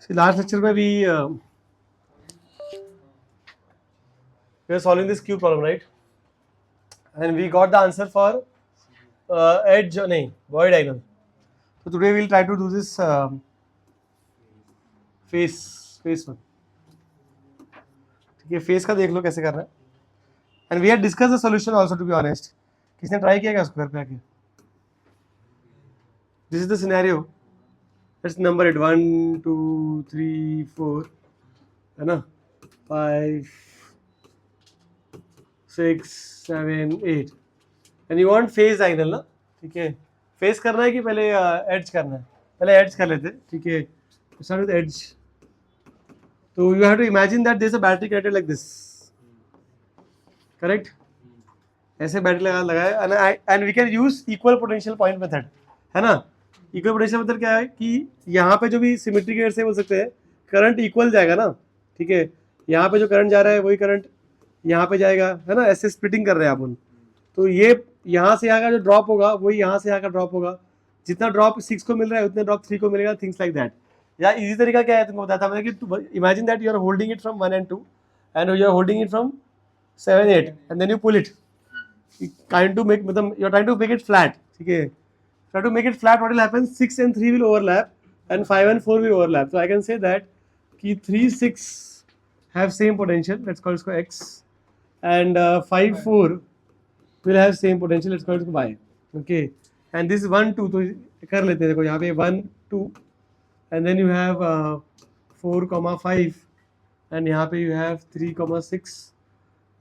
See, last lecture में we were solving this cube problem, right? And we got the answer for edge नहीं void diagonal. So today we'll try to do this face one. ठीक है, face का देख लो कैसे करना है. And we had discussed the solution also, to be honest. किसने try किया क्या उसको घर पे आके? This is the scenario. Let's number it 1, 2, 3, 4, है ना? 5, 6, 7, 8. And you want face diagonal ना? ठीक है. Face करना है कि पहले edge करना है? पहले edge कर लेते, ठीक है. Start with edge. So you have to imagine that there is a battery connected like this. Correct? ऐसे बैटरी लगाए and we can use equal potential point method, है ना? इक्वल पोटेंशियल मेथड क्या है कि यहाँ पे जो भी सिमेट्री केयर से बोल सकते हैं करंट इक्वल जाएगा ना, ठीक है. यहाँ पे जो करंट जा रहा है वही करंट यहाँ पे जाएगा, है ना. ऐसे स्प्लिटिंग कर रहे हैं अपन. तो ये यहाँ से यहाँ का जो ड्रॉप होगा वही यहाँ से यहाँ का ड्रॉप होगा. जितना ड्रॉप 6 को मिल रहा है उतना ड्रॉप 3 को मिलेगा. Things like that. या इजी तरीका क्या है तुमको बताया था मैंने कि imagine that you are holding it from 1 and 2 and you are holding it from 7, 8 and then you pull it. Trying to make मतलब you are trying to make it flat, ठीक है. Try to make it flat. What will happen? 6 and 3 will overlap, and 5 and 4 will overlap. So I can say that कि 3, 6 have same potential. Let's call it x, and 5, 4 will have same potential. Let's call it y. Okay. And this is 1, 2. तो कर लेते हैं. देखो यहाँ पे 1, 2, and then you have 4, 5, and यहाँ पे you have 3, 6,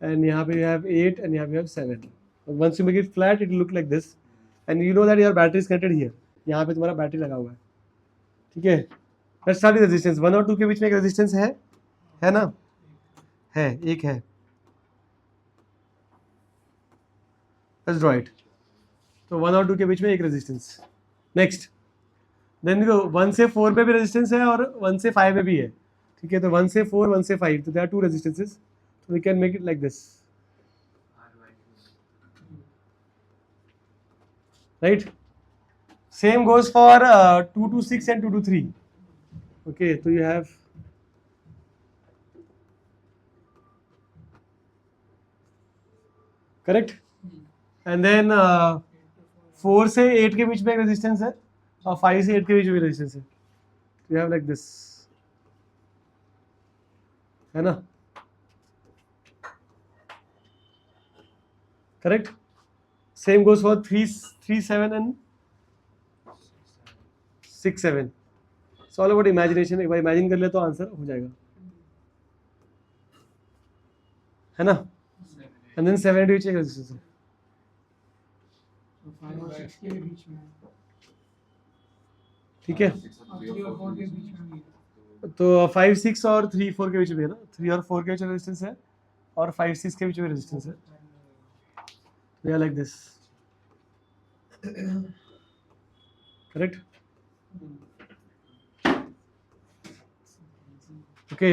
and यहाँ पे you have 8, and यहाँ पे you have 7. Once you make it flat, it will look like this. And you know that your battery is connected here. यहाँ पे तुम्हारा battery लगा हुआ है, ठीक है. Let's start with resistance. 1 और 2 के बीच में एक रेजिस्टेंस है ना? है, एक है. Let's draw it. तो 1 और 2 के बीच में एक रेजिस्टेंस. नेक्स्ट देन देखो 1 से 4 पे भी रेजिस्टेंस है और 1 से 5 पे भी है, ठीक है. तो 1 से 4, 1 से 5, तो there are 2 resistances. So we can make it like this, right? Same goes for 2 to 6 and 2 to 3. Okay, so you have correct. And then 4 से 8 के बीच में एक रेजिस्टेंस है और 5 से 8 के बीच में रेजिस्टेंस है. You have like this, है ना? Correct. Same goes for 3, 7 and 6, 7. It's all about imagination. एक बार imagine कर ले तो आंसर हो जाएगा, है ना? And then 7 के बीच एक रेजिस्टेंस है. 5 और 6 के बीच में, ठीक है. 3 और 4 के बीच में. तो 5, 6 और 3, 4 के बीच में है ना. 3 और 4 के बीच में रेजिस्टेंस है और 5, 6 के बीच में रेजिस्टेंस है. We are like this. Correct? Okay.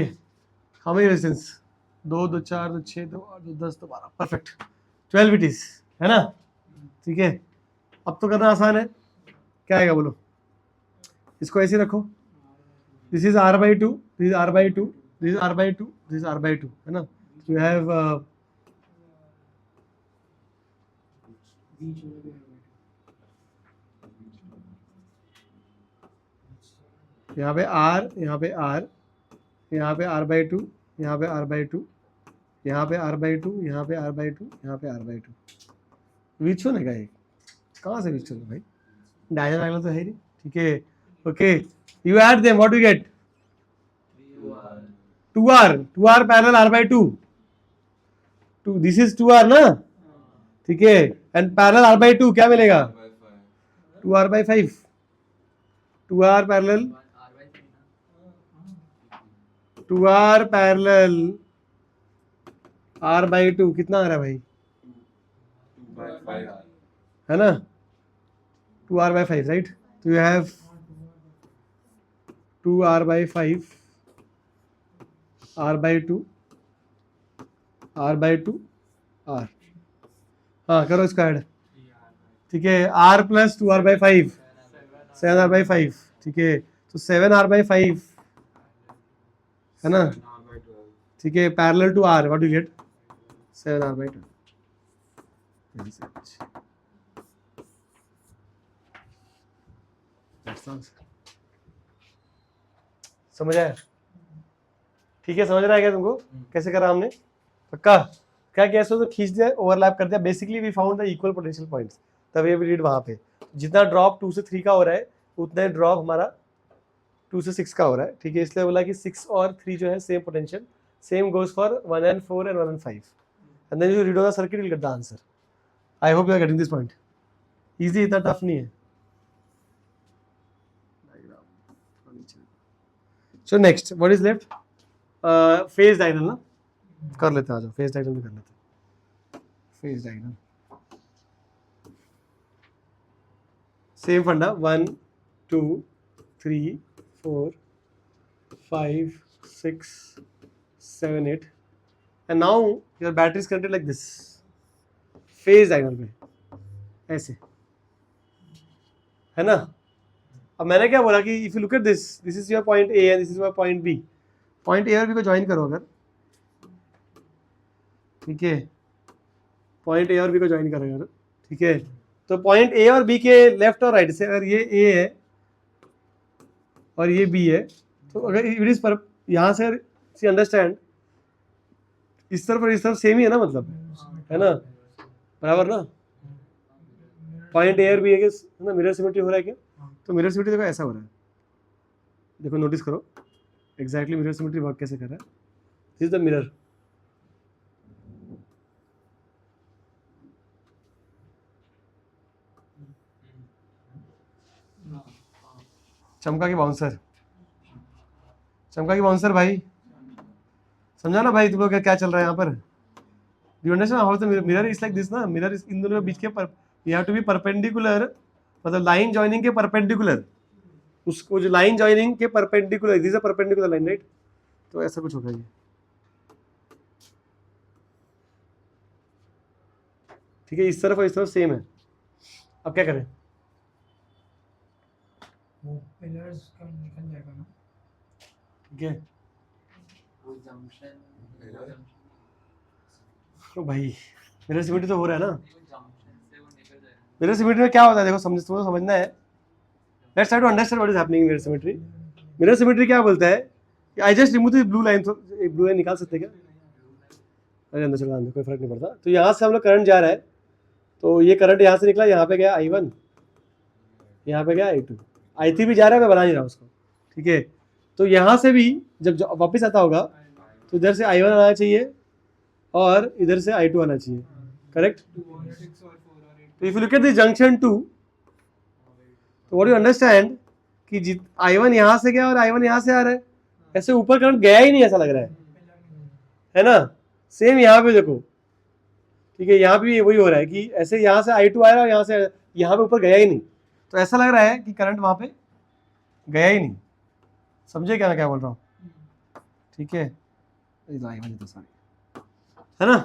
How many resistance? 2, 2, 4, 2, 6, 2, 8, 2, 10, 2, 12. Perfect. 12 it is, है ना? ठीक है. अब तो करना आसान है. क्या आएगा बोलो? इसको ऐसे रखो. This is r by 2. This is r by 2. This is r by 2. This is r by 2. है ना? You have बीच में भी यहाँ पे r, यहाँ पे r, यहाँ पे r by 2, यहाँ पे r by 2, यहाँ पे r by 2, यहाँ पे r by 2, यहाँ पे r by 2. बीच होने का है. कहाँ से बीच होगा भाई? डायगोनल तो है नहीं, ठीक है. Okay, you add them, what do you gate? 2r parallel r by 2. This is 2r ना, ठीक है. एंड पैरेलल r by 2 क्या मिलेगा? 2r by 5. 2r parallel r by 2 कितना आ रहा है भाई? है ना? 2r by 5, right? तो you have 2r by 5, r by 2, r by 2, r. हाँ करो इसका ऐड, ठीक है. r plus 2r by 5, 7r by 5, ठीक है. तो 7R/5 है ना, ठीक है, parallel to R, what you get 7R/12। समझ आया? ठीक है, समझ रहा है क्या तुमको कैसे करा हमने? पक्का? क्या किया इसको, तो खींच दिया, ओवरलैप कर दिया। Basically we found the equal potential points, तब ये रीड वहां पे जितना ड्रॉप 2 से 3 का हो रहा है उतना ही ड्रॉप हमारा 2 से 6 का हो रहा है, ठीक है। इसलिए बोला कि 6 और 3 जो है same potential, same goes for 1 and 4 and 1 and 5, and then you read on the circuit, you'll get the answer. I hope you are getting this point. Easy, इतना टफ नहीं है। So next, what is left? Phase diagonal ना, कर लेते हैं, आ जाओ phase diagonal भी कर लेते हैं। Phase diagonal same फंडा, 1 2 3 4 5 6 7 8, and now your battery is connected like this, phase diagonal पे ऐसे, है ना। अब मैंने क्या बोला कि if you look at this, this is your point A and this is your point B, point A और बी को ज्वाइन करो अगर, ठीक है, पॉइंट ए और बी को ज्वाइन करो अगर, ठीक है, तो पॉइंट ए और बी के लेफ्ट और राइट से अगर ये ए है और ये बी है, तो अगर इट इज पर यहाँ से सी अंडरस्टैंड, इस तरफ और इस तरफ सेम ही है ना, मतलब है ना, बराबर ना। पॉइंट ए और बी है ना, मिरर सिमेट्री हो रहा है क्या? तो मिरर सिमेट्री देखो ऐसा हो रहा है, देखो नोटिस करो एग्जैक्टली मिरर सिमेट्री वर्क कैसे कर रहा है। दिस इज द मिरर, चमका की बाउंसर, चमका की बाउंसर भाई, समझा ना भाई तुम लोग क्या चल रहा है यहाँ पर? You understand how the mirror is like this ना, मिरर इज इन दोनों के बीच के पर you have to be perpendicular, मतलब लाइन जॉइनिंग के परपेंडिकुलर, उसको जो लाइन जॉइनिंग के perpendicular, this is a perpendicular line, right? तो ऐसा कुछ होगा ये, ठीक है, इस तरफ और इस तरफ सेम है। अब क्या करें? वो पिलर्स का निकल जाएगा ना, ठीक है, वो जंक्शन तो भाई मिरर सिमेट्री तो हो रहा है ना। जंक्शन से वो निकल जाएगा। मिरर सिमेट्री में क्या होता है, देखो तुमको समझना है, let's try to understand what is happening in mirror symmetry. Mirror symmetry क्या बोलता है कि I just remove this blue line, तो एक ब्लू लाइन निकाल सकते हैं क्या? अरे अंदर चला, अंदर कोई फर्क नहीं पड़ता। तो यहाँ से हम लोग करंट जा रहा है, तो ये करंट यहाँ से निकला, यहाँ पे गया I1, यहाँ पे गया I2, I3 भी जा रहा है, मैं बना नहीं रहा उसको, ठीक है। तो यहाँ से भी जब वापस आता होगा तो इधर से I1 आना चाहिए और इधर से I2 आना चाहिए, करेक्ट? तो if you look at this junction 2, तो व्हाट यू अंडरस्टैंड कि I1 यहाँ से गया और I1 यहाँ से आ रहा है, ऐसे ऊपर करंट गया ही नहीं ऐसा लग रहा है ना। सेम यहाँ पे देखो, ठीक है, यहाँ भी वही हो रहा है कि ऐसे यहाँ से I2 आ रहा है और यहाँ से यहाँ पे ऊपर गया ही नहीं, तो ऐसा लग रहा है कि करंट वहाँ पे गया ही नहीं। समझे क्या मैं क्या बोल रहा हूँ? ठीक है, है ना।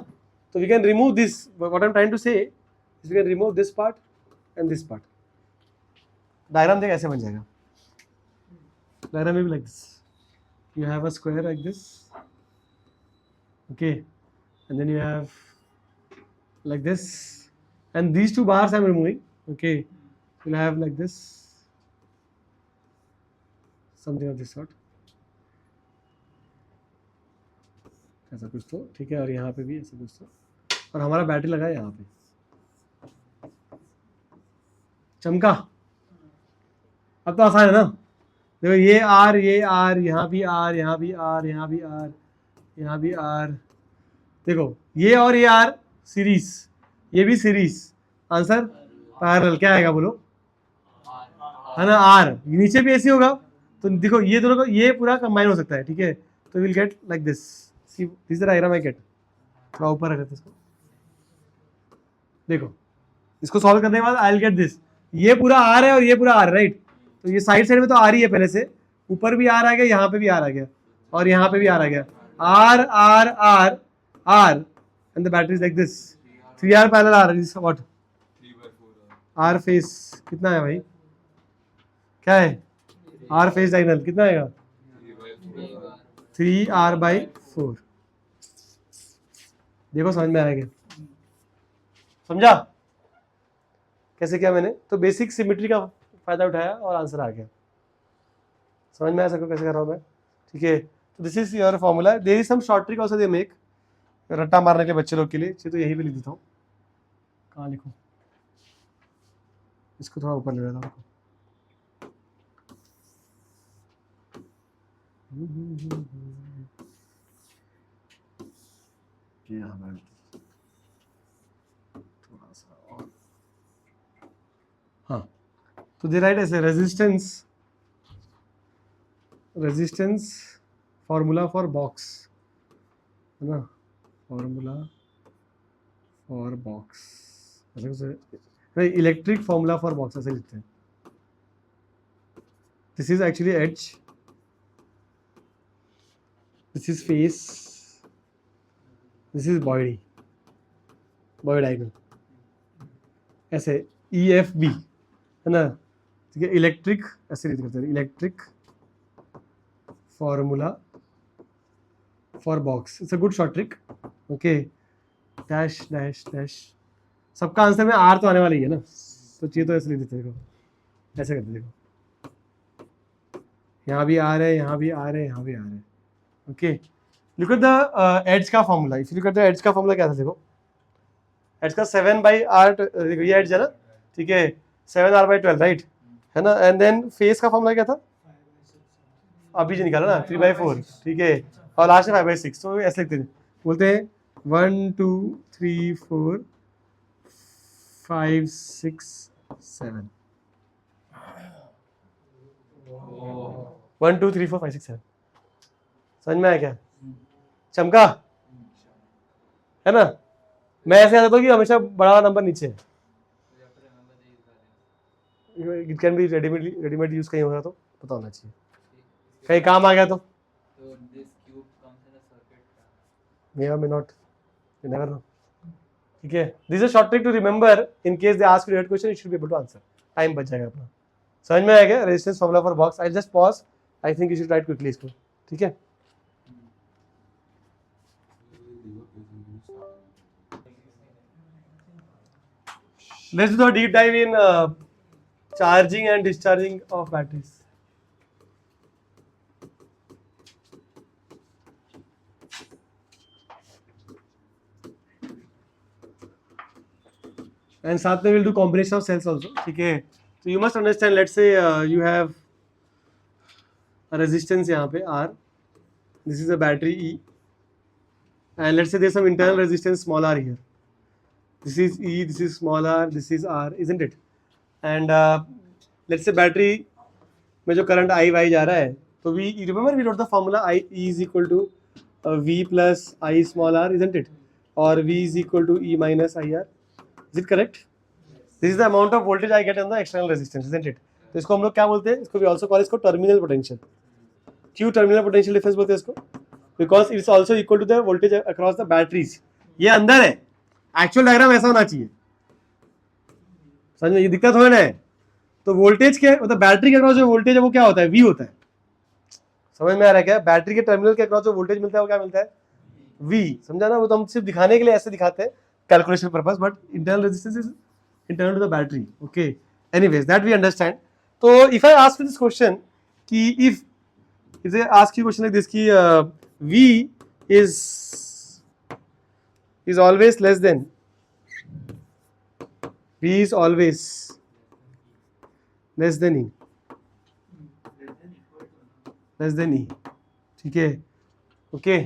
तो we can remove this, what I am trying to say we can remove this part and this part. Diagram देख ऐसे बन जाएगा, डायग्राम में भी like this, you have a square like this, okay, and then you have like this, and these two bars I'm removing, okay, you'll have like this, something of this sort, ऐसा कुछ तो, ठीक है, और यहाँ पे भी ऐसा कुछ तो, और हमारा बैटरी लगा है यहाँ पे, चमका। अब तो आसान है ना, देखो ये आर, ये आर, यहाँ भी आर, यहाँ भी आर, यहाँ भी आर, यहाँ भी आर, देखो ये और ये आर सीरीज, ये भी सीरीज, आंसर पैरेलल। क्या आएगा बोलो, है ना, आर नीचे भी ऐसे होगा, तो देखो ये दोनों को ये पूरा कंबाइन हो सकता है, ठीक है। तो will get like this, see this diagram I get, थोड़ा ऊपर रख इसको, देखो इसको सॉल्व करने के बाद आई विल गेट दिस, ये पूरा आर है और ये पूरा आर, राइट। तो ये साइड साइड में तो आ रही है पहले से, ऊपर भी आर आ गया, यहाँ पे भी आर आ गया, और यहाँ पे भी आर आ गया, R R R R, and the battery is like this, 3R parallel R is what, R face कितना है भाई, क्या है आर फेज डायगोनल कितना आएगा 3r/4। देखो समझ में आएगा, समझा कैसे किया मैंने? तो बेसिक सिमेट्री का फायदा उठाया और आंसर आ गया। समझ में आया सबको कैसे कर रहा हूँ मैं? ठीक है, तो this is your formula. There is some short trick also they make, रट्टा मारने के लिए बच्चे लोग के लिए। तो यही पे लिख देता हूँ, कहाँ लिखूँ इसको, थोड़ा ऊपर ले रहा था। थोड़ा सा और, हाँ, तो दे राइट ऐसे रेजिस्टेंस फॉर्मूला फॉर बॉक्स, है ना, फॉर्मूला फॉर बॉक्स, ऐसे इलेक्ट्रिक फॉर्मूला फॉर बॉक्स ऐसे लिखते हैं। This is actually H, this is face, this is body diagonal, ऐसे EFB है ना, ठीक है। इलेक्ट्रिक ऐसे लिख करते हैं, electric formula for box, it's a good short trick. Okay, dash dash dash, सबका आंसर में आर तो आने वाला ही है ना, तो चाहिए तो ऐसे लिख देते, देखो ऐसे करते, देखो यहाँ भी आ रहा है, यहाँ भी आ रहा है, यहाँ भी आ रहा है। Okay, look at the ads का formula. If you look at the ads का फॉर्मूला क्या था, देखो एड्स का 7/r, देखो ये एड्स है ना, ठीक है, 7r/12 राइट, है ना। एंड देन फेस का फॉर्मूला क्या था, अभी जो निकाला ना, 3/4, ठीक है, और लास्ट में 5/6। तो ऐसे लिखते हैं, बोलते हैं 1 2 3 4 5 6 7, 1 2 3 4 5 6 7। समझ में आया क्या? चमका है ना। मैं ऐसे आता हूँ कि हमेशा बड़ा नंबर नीचे है, it can be readymade use कहीं होगा तो पता होना चाहिए, कहीं काम आ गया तो this cube comes in a circuit. May or may not, you never know. ठीक है, this is short trick to remember, in case they ask you that question you should be able to answer, time बच जाएगा अपना। समझ में आया क्या? Resistance formula for box. I just pause, I think you should write quickly इसको, ठीक है। Let's do a deep dive in charging and discharging of batteries. And साथ में we'll do combination of cells also, ठीक है। So you must understand, let's say you have a resistance यहाँ पे R, this is a battery E, and let's say there's some internal resistance small r here. This is E, this is small r, this is R, isn't it? And let's say battery में जो current I y जा रहा है, तो we remember we wrote the formula I E is equal to V plus I small r, isn't it? Or V is equal to E minus IR. Is it correct? This is the amount of voltage I get on the external resistance, isn't it? तो इसको हम लोग क्या बोलते हैं? इसको we also call इसको terminal potential. क्यों terminal potential difference बोलते हैं इसको? Because it's also equal to the voltage across the batteries. ये अंदर है, एक्चुअल डायग्राम ऐसा होना चाहिए, समझ में? ये दिक्कत हो ना है। तो वोल्टेज के मतलब बैटरी के अक्रॉस जो वोल्टेज है वो क्या होता है? वी होता है। समझ में आ रहा है क्या? बैटरी के टर्मिनल के अक्रॉस जो वोल्टेज मिलता है वो क्या मिलता है? वी। समझा ना? वो तो हम सिर्फ दिखाने के लिए ऐसे दिखाते हैं, calculation purpose, but internal resistance is internal to the battery. Okay, anyways that we understand. तो if I ask you this question कि if I ask you question like this कि V is always less than, V is always less than E, less than E, ठीक है। Okay,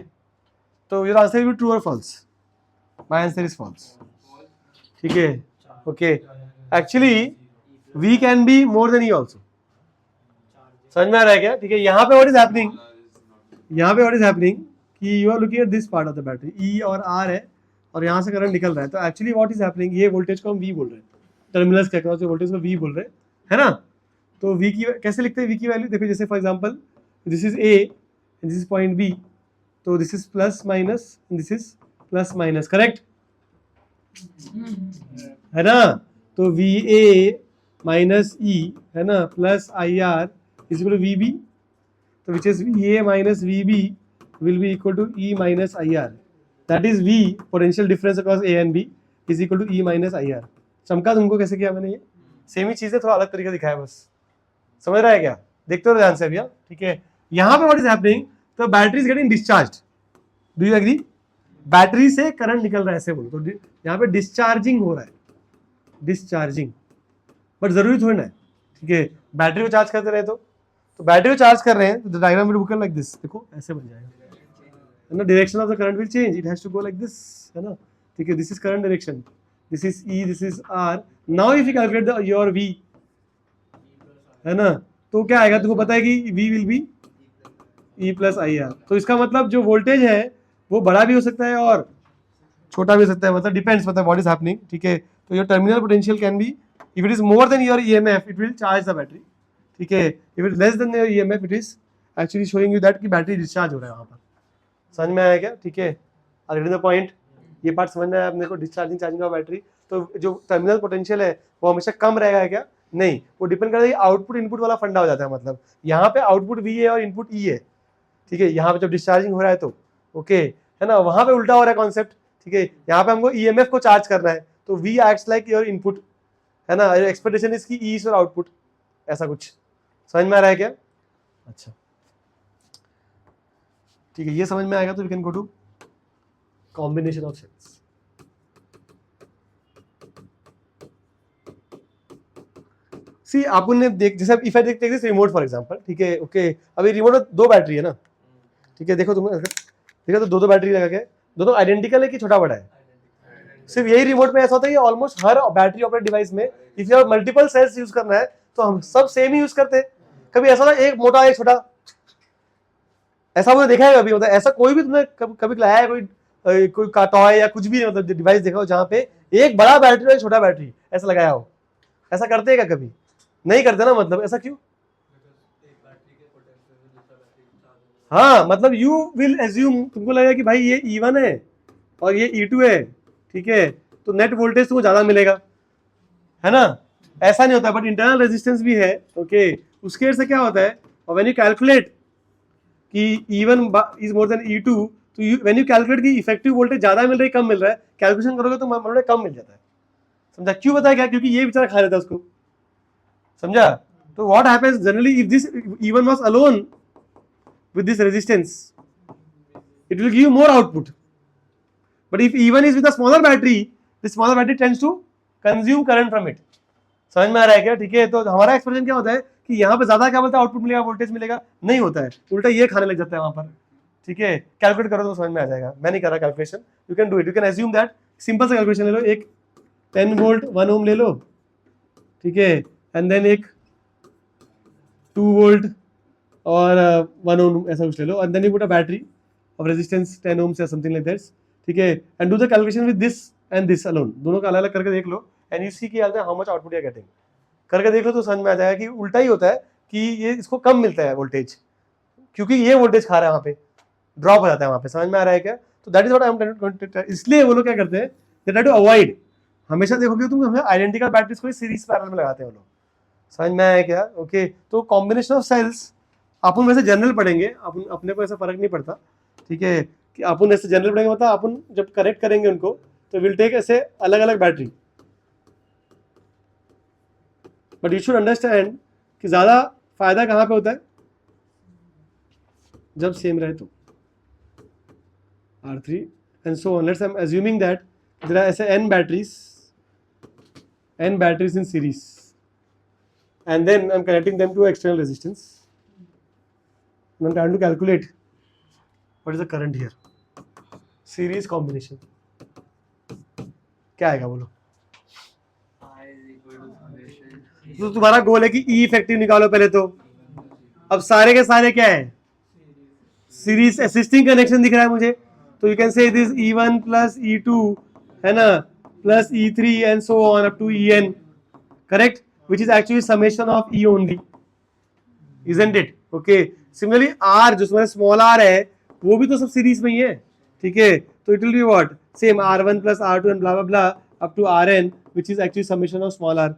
तो your answer will be true or false? My answer is false, ठीक है। Okay, actually V can be more than E also. समझ में आ रहा है क्या? ठीक है, यहाँ पे what is happening, यहाँ पे what is happening कि you are looking at this part of the battery, E और R है, और यहाँ से करंट निकल रहा है। तो एक्चुअली व्हाट इज हैपनिंग, ये वोल्टेज को हम वी बोल रहे हैं, टर्मिनल्स के अक्रॉस वोल्टेज को वी बोल रहे हैं, है ना। तो वी की कैसे लिखते हैं? वी की वैल्यू देखो, जैसे for example this is A and this is point B, तो this is plus minus and this is plus minus, correct है ना। तो वी ए माइनस ई है ना, plus I R is equal to VB, तो which is EA minus VB will be equal to E minus IR, that is V potential difference across A and B is equal to E minus IR। चमका तुमको कैसे किया मैंने? ये same ही चीज़ है, थोड़ा अलग तरीके दिखाया बस, समझ रहा है क्या? देखते हो ध्यान से भैया, ठीक है। यहाँ पे व्हाट इज हैपनिंग, तो battery is getting discharge, do you agree? Battery से करंट निकल रहा है ऐसे बोलो, तो यहाँ पे डिस्चार्जिंग हो रहा है, डिस्चार्जिंग, बट जरूरी थोड़ी ना है, ठीक है। बैटरी को चार्ज करते रहे तो बैटरी को चार्ज कर रहे हैं तो diagram will become like this, देखो ऐसे बन जाएगा, है ना। Direction of the current will change, it has to go like this, है ना, ठीक है। This is current direction, this is E, this is R। Now if you calculate your V, है ना, तो क्या आएगा? तुमको पता है कि V will be E plus IR, तो इसका मतलब जो वोल्टेज है वो बड़ा भी हो सकता है और छोटा भी हो सकता है, मतलब डिपेंड्स, मतलब व्हाट इज हैपनिंग, ठीक है। तो your terminal potential can be, if it is more than your EMF it will charge the battery, ठीक है। If it less than your EMF it is actually showing you that कि battery discharge हो रहा है वहाँ पर। समझ में आया क्या? ठीक है, आर गेटिंग द पॉइंट? ये पार्ट समझ में आया अपने को, डिस्चार्जिंग चार्जिंग का बैटरी। तो जो टर्मिनल पोटेंशियल है वो हमेशा कम रहेगा क्या? नहीं, वो डिपेंड करता है आउटपुट इनपुट वाला फंडा हो जाता है, मतलब यहाँ पे आउटपुट V है और इनपुट E है, ठीक है। यहाँ पे जब डिस्चार्जिंग हो रहा है तो ओके, है ना, वहाँ पे उल्टा हो रहा है कॉन्सेप्ट, ठीक है। यहाँ पे हमको EMF को चार्ज करना है तो V acts like your input, है ना, एक्सपेक्टेशन इसकी E इज योर आउटपुट, ऐसा कुछ समझ में आ रहा है क्या? अच्छा, ठीक है, ये समझ में आएगा तो we can go to combination of cells. See अपन ने देख, जैसे if I take this remote for example, ठीक है, ओके। अभी रिमोट में 2 बैटरी है ना, ठीक है। देखो तुम देखो तो 2 बैटरी लगा के, दोनों आइडेंटिकल है कि छोटा बड़ा है? सिर्फ यही रिमोट में ऐसा होता है कि ऑलमोस्ट हर बैटरी ऑपरेटेड डिवाइस में if you multiple cells use करना है तो हम सब सेम ही यूज करते हैं। कभी ऐसा ना एक मोटा एक छोटा, ऐसा मुझे देखा है कभी? मतलब ऐसा कोई भी तुमने कभी लाया है कोई टॉय या कुछ भी, मतलब डिवाइस देखा हो जहाँ पे एक बड़ा बैटरी और एक छोटा बैटरी ऐसा लगाया हो? ऐसा करते हैं क्या कभी? नहीं करते ना, मतलब ऐसा क्यों? हाँ, मतलब यू विल एज्यूम, तुमको लगेगा कि भाई ये E1 है और ये E2 है, ठीक है, तो नेट वोल्टेज तुमको ज्यादा मिलेगा, है ना। ऐसा नहीं होता, बट इंटरनल रेजिस्टेंस भी है, ओके। उसके वजह से क्या होता है, और व्हेन यू कैलकुलेट कि E1 is more than E2, तो व्हेन यू कैलकुलेट कि इफेक्टिव वोल्टेज ज्यादा मिल रही है कम मिल रहा है, कैलकुलेशन करोगे तो मान लो कम मिल जाता है। समझा? क्यों बताया क्या? क्योंकि ये बेचारा खा लेता है उसको, समझा। तो what happens generally if this E1 was alone with this resistance it will give more output, but if E1 is with a smaller battery, the smaller battery tends to consume current from it। समझ में आ रहा है क्या? ठीक है, तो हमारा expression क्या होता है कि यहाँ पे ज्यादा क्या बोलता है, आउटपुट मिलेगा, वोल्टेज मिलेगा, नहीं होता है, उल्टा ये खाने लग जाता है वहां पर, ठीक है। कैलकुलेट करो तो समझ में आ जाएगा, मैं नहीं कर रहा calculation, you can do it, you can assume that. Simple सा कैलकुलेशन ले लो, एक 10 वोल्ट 1 ओम ले लो, ठीक है, एंड देन एक 2 वोल्ट और 1 ओम ऐसा कुछ ले लो, and then you put a battery of resistance 10 ohms या समथिंग लाइक दैट, ठीक है, and do the calculation with this and this alone, दोनों का अलग अलग करके देख लो, एंड यू सी कि how much output you are getting, करके देख लो तो समझ में आ जाएगा कि उल्टा ही होता है, कि ये इसको कम मिलता है वोल्टेज, क्योंकि ये वोल्टेज खा रहा है, वहाँ पे ड्रॉप हो जाता है वहाँ पे। समझ में आ रहा है क्या? तो that is what I am trying to, इसलिए वो लोग क्या करते हैं, दे ट्राई टू अवॉइड, हमेशा देखोगे तुम हमें आइडेंटिकल बैटरीज को सीरीज पैरेलल में लगाते हैं वो लोग। समझ में आया क्या? ओके, तो कॉम्बिनेशन ऑफ सेल्स अपन वैसे जनरल पढ़ेंगे, अपन अपने को ऐसा फर्क नहीं पड़ता, ठीक है, कि अपन ऐसे जनरल पढ़ेंगे, मतलब अपन जब कनेक्ट करेंगे उनको तो विल टेक ऐसे अलग अलग battery, but you should understand कि ज्यादा फायदा कहाँ पे होता है, जब सेम रहे तो R3 and so on. Let's I'm assuming that there are ऐसे n batteries in series, and then I'm connecting them to external resistance, and I'm trying to calculate what is the current here, series combination क्या आएगा बोलो? तो तुम्हारा गोल है कि E effective निकालो पहले, तो अब सारे के सारे क्या है, सीरीज असिस्टिंग कनेक्शन दिख रहा है मुझे, तो you can say this E1 plus E2, है ना, plus E3 and so on up to En, correct, which is actually summation of E only, isn't it? Okay, similarly R जो small r है वो भी तो सब सीरीज में ही है, ठीक है, तो it will be what, same R1 plus R2 and blah blah blah up to Rn, which is actually summation of small r,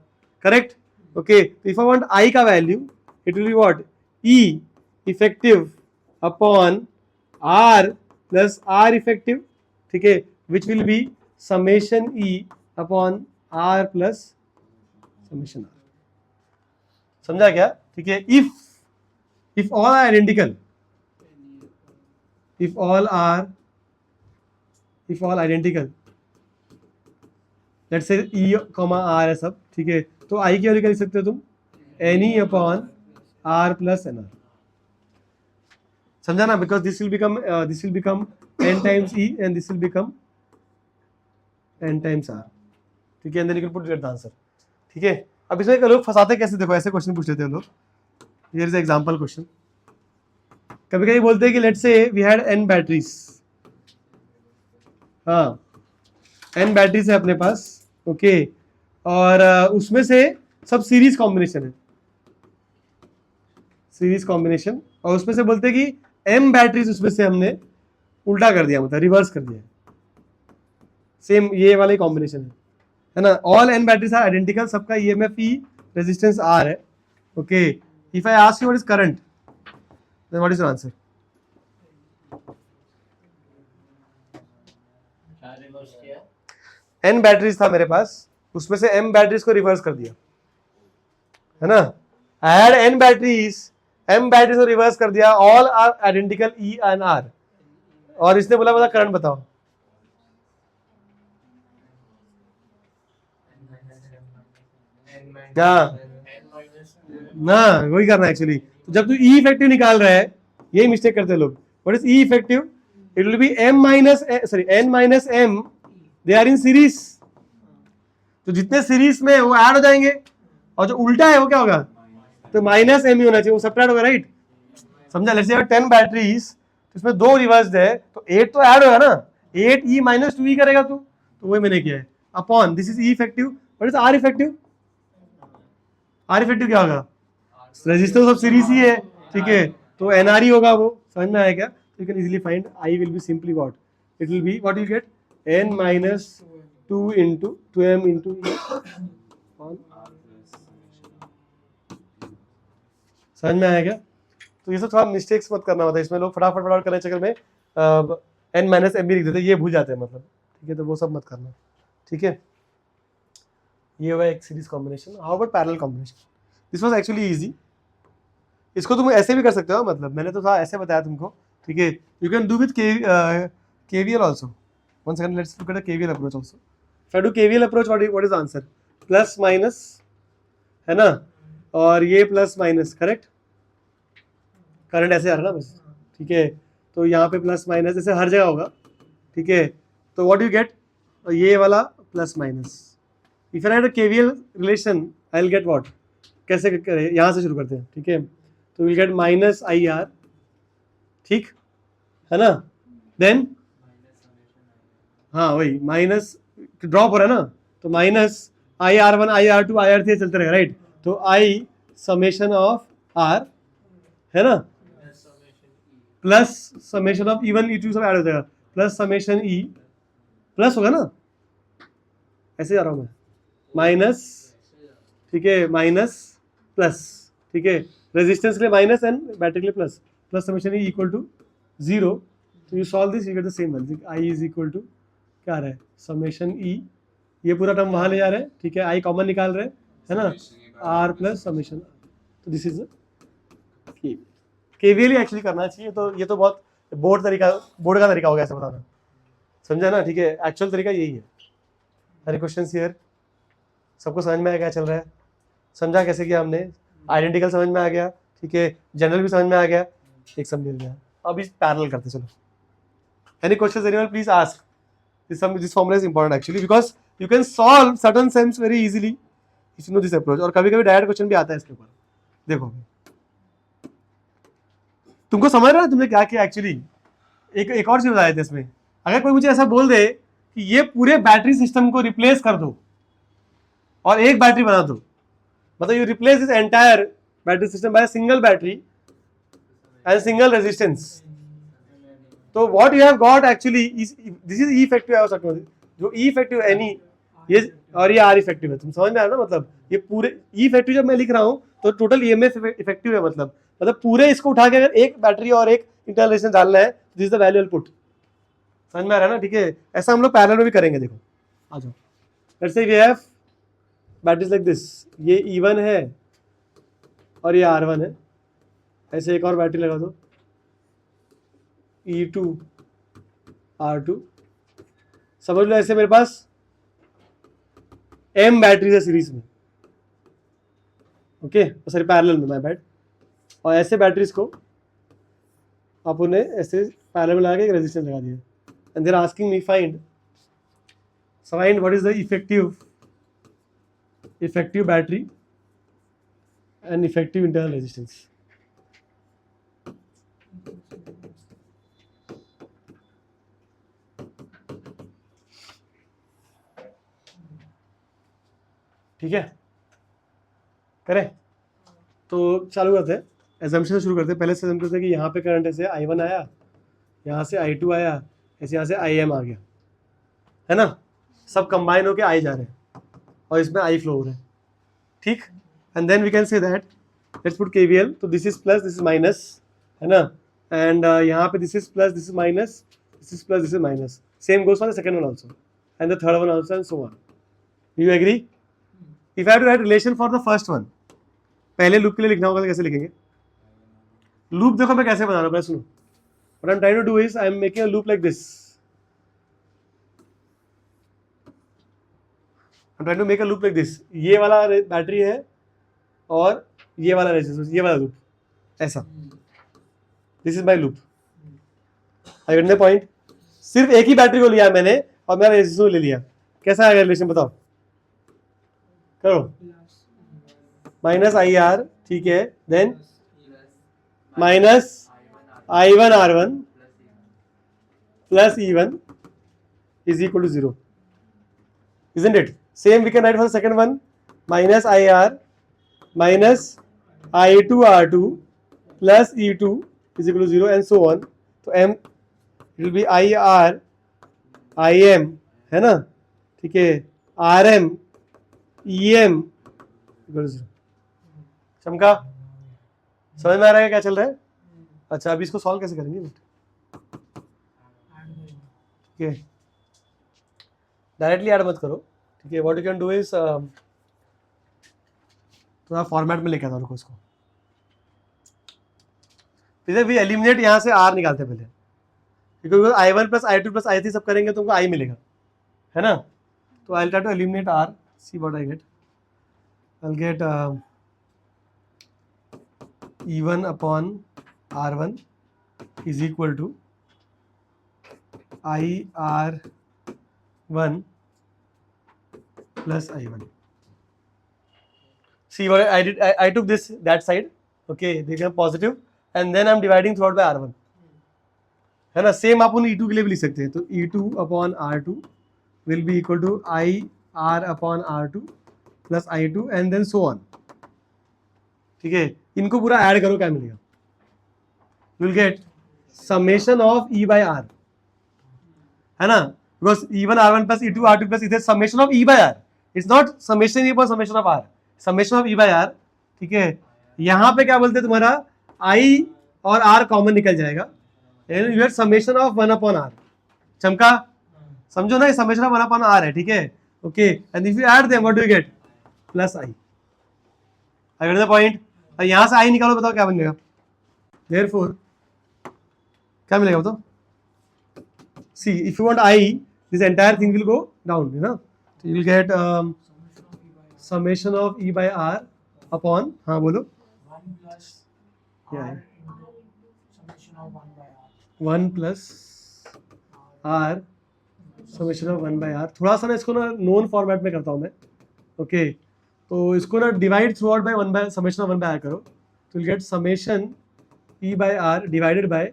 correct. Okay, तो इफ आई वांट I का value it will be what, E effective upon R plus R effective, ठीक है, which will be summation E upon R plus summation R. समझा क्या? ठीक है. if all are identical, if all identical, let's say E comma R है सब, ठीक है, तो I की वैल्यू क्या लिख सकते हो तुम? NE upon R plus NR. समझा ना? Because this will become n times E and this will become n times R. ठीक है, and then you can put get the answer. ठीक है. अब इसमें लोग फंसाते कैसे, देखो ऐसे क्वेश्चन पूछ लेते हैं लोग. Here is example question. कभी कभी बोलते हैं कि let's say we had n batteries. हाँ, n बैटरीज है अपने पास, ओके, और उसमें से सब सीरीज कॉम्बिनेशन है, सीरीज कॉम्बिनेशन, और उसमें से बोलते हैं कि m बैटरीज उसमें से हमने उल्टा कर दिया, मतलब रिवर्स कर दिया. सेम ये वाला ही कॉम्बिनेशन है ना. All n batteries are identical, सबका EMF E रेजिस्टेंस R है, okay. If I ask you what is current, then what is your answer? n batteries था मेरे पास, उसमें से m बैटरीज को रिवर्स कर दिया, है ना. I had n batteries, m batteries को रिवर्स कर दिया, all are identical E and R, और इसने बोला करंट बताओ. क्या ना, वही करना एक्चुअली. तो जब तू E इफेक्टिव निकाल रहा है, यही मिस्टेक करते हैं लोग. What is E effective? It will be n minus m, they are in series. तो जितने सीरीज में वो ऐड हो जाएंगे, और जो उल्टा है वो क्या होगा? तो माइनस m ही होना चाहिए, वो सब्ट्रैक्ट होगा, राइट? समझा? लेट्स से 10 बैटरीज, तो इसमें 2 रिवर्स है, तो 8 तो ऐड होगा ना, 8E माइनस 2E करेगा तू, तो वही मैंने किया है. Upon this is E effective. What is R effective? R effective क्या होगा? रेजिस्टेंस सब सीरीज ही है, ठीक है, तो NR ही होगा वो. समझ में आया क्या? You can easily find I will be simply what, it will be what you gate, n minus 2 into 2m into E. समझ में आया क्या? तो ये सब थोड़ा मिस्टेक्स मत करना होता है इसमें. लोग फटाफट करने चक्कर में n माइनस m भी लिख देते हैं, ये भूल जाते हैं मतलब, ठीक है, तो वो सब मत करना, ठीक है. ये हुआ एक series combination. How about parallel combination? This was actually easy. इसको तुम ऐसे भी कर सकते हो, मतलब मैंने तो थोड़ा ऐसे बताया तुमको, ठीक है. You can do with KVL also. One second, let's look at the KVL approach also. If I do KVL approach, what is answer? Plus minus, है ना, और ये प्लस माइनस, करेक्ट. करंट ऐसे आ रहा है ना बस, ठीक है. तो यहाँ पे प्लस माइनस ऐसे हर जगह होगा, ठीक है. तो व्हाट यू गेट, ये वाला plus minus. If I write a KVL relation, I'll get what? कैसे करें? यहाँ से शुरू करते हैं, ठीक है. तो we'll get माइनस IR, ठीक है ना. देन हाँ वही माइनस ड्रॉप हो रहा है ना, तो माइनस IR1 IR2 IR3 चलते रहेगा, राइट. तो I समेशन ऑफ R, है ना, plus summation of E1 E2 सब ऐड हो जाएगा, प्लस समेशन E प्लस होगा ना, ऐसे जा रहा हूँ मैं, माइनस, ठीक है, माइनस प्लस, ठीक है. रेजिस्टेंस के लिए माइनस एंड बैटरी के लिए plus, plus summation E equal to 0. तो you solve this, you get the same value. I is equal to क्या आ रहा है, समेशन E, ये पूरा टर्म वहाँ ले जा रहे हैं, ठीक है. I कॉमन निकाल रहे हैं, है ना, R प्लस समेशन. तो this is KVL he actually करना चाहिए. तो ये तो बहुत बोर्ड का तरीका हो गया ऐसे बताना, समझा ना, ठीक है. एक्चुअल तरीका यही है. सारे क्वेश्चंस हियर, सबको समझ में आया क्या चल रहा है? समझा कैसे किया हमने? आइडेंटिकल समझ में आ गया, ठीक है, जनरल भी समझ में आ गया, एक सब मिल गया. अब इस पैरेलल करते चलो. Any questions anyone please ask. This formula is important actually, because you can solve certain sums very easily if you know this approach. और कभी कभी डायरेक्ट क्वेश्चन भी आता है इसके ऊपर. देखो तुमको समझ रहा है तुमने क्या किया एक्चुअली. एक और चीज बताया था इसमें. अगर कोई मुझे ऐसा बोल दे कि ये पूरे बैटरी सिस्टम को रिप्लेस कर दो और एक बैटरी बना दो, मतलब you replace this entire battery system by single battery and single resistance, तो what you have got actually this is E effective हो सकता है. जो E इफेक्टिव है नहीं, ये और ये R इफेक्टिव है. तुम समझ में आ रहा है ना, मतलब ये पूरे E इफेक्टिव जब मैं लिख रहा हूँ तो टोटल EMF इफेक्टिव है, मतलब मतलब पूरे इसको उठा के अगर एक बैटरी और एक इंटरनल रेजिस्टेंस डालना है, this is the value put. समझ में आ रहा है ना? ठीक है, ऐसा हम लोग पैरेलल में भी करेंगे। देखो आ जाओ, let's say we have batteries like this, ये E1 है और ये R1 है। ऐसे एक और बैटरी लगा दो, E2 R2। समझ लो ऐसे मेरे पास M बैटरीज है सीरीज में, ओके, सॉरी पैरेलल में, माय बैड। और ऐसे बैटरीज को आप उन्हें ऐसे पैरेलल में लगा के एक रेजिस्टेंस लगा दिया, and they are asking me find what is the effective battery and effective internal resistance. ठीक है, करें तो चालू करते हैं, एजम्पशन से शुरू करते हैं। पहले से एजम्पशन करते हैं कि यहाँ पे करंट ऐसे I1 आया, यहाँ से I2 आया, ऐसे यहाँ से IM आ गया, है ना? सब कंबाइन होके I जा रहे हैं और इसमें I फ्लो हो रहा है, ठीक। And then we can say that let's put KVL, तो this is plus, this is minus, है ना? एंड यहाँ पे this is plus, this is minus, this is plus, this is minus. Same goes for the second one also and the third one also and so on. You agree? If I have to write relation for the first one, पहले loop के लिए लिखना होगा तो कैसे लिखेंगे? Loop देखो मैं कैसे बना रहा हूँ, पहले सुनो। What I'm trying to do is I am making a loop like this. I'm trying to make a loop like this. ये वाला बैटरी है और ये वाला रेजिस्टेंस, ये वाला लूप ऐसा। This is my loop. I get the point? सिर्फ एक ही बैटरी को लिया मैंने और मेरा रेजिस्टेंस ले लिया। कैसा आएगा रिलेशन बताओ? करो। माइनस IR, ठीक है, then minus I1 R1 plus E1 is equal to 0, isn't it? Same we can write for the second one, minus IR minus I2 R2 plus E2 is equal to 0 and so on. तो M it will be IR IM, है ना? ठीक है, RM EM equal to 0। चमका? समझ में आ रहा है क्या चल रहा है? अच्छा, अभी इसको सॉल्व कैसे करेंगे? ठीक है, डायरेक्टली ऐड मत करो, ठीक है। What you can do is थोड़ा फॉर्मेट में लेके आता हूँ इसको। फिर भी एलिमिनेट यहाँ से R निकालते हैं पहले, क्योंकि I1 plus I2 plus I3 सब करेंगे तो उनको I मिलेगा, है ना? तो I will try to eliminate R, see what I get. I will get E1 upon R1 is equal to IR1 plus I1. See what I did? I took that side, okay, they become positive, and then I'm dividing throughout by R1, है ना? Same आप उन E2 के लिए भी लिख सकते हैं, तो E2 upon R2 will be equal to IR upon R2 plus I2 and then so on, ठीक है। इनको पूरा ऐड करो, क्या मिलेगा? You will get summation of E by R, है ना? Because E1 R1 plus E2 R2 plus इधर summation of E by R, it's not summation E upon summation of R, summation of E by R, ठीक है। यहाँ पे क्या बोलते हैं तुम्हारा I और R कॉमन निकल जाएगा, and you get summation of 1 upon R। चमका? समझो ना, ये summation of 1 upon R है, ठीक है, okay, and if you add them what do you get? Plus I get the point? और यहाँ से I निकालो, बताओ क्या बन जाएगा? Therefore क्या मिलेगा बताओ? See, if you want I, this entire thing will go down, you know? So you will get summation of E by R upon, हाँ बोलो, 1 plus Yeah. R into summation of 1 by R. 1 plus R summation of 1 by R। थोड़ा सा ना इसको ना known format में करता हूँ मैं, ओके। तो इसको ना divide throughout by 1 by summation of 1 by R करो, तो will get summation E by R divided by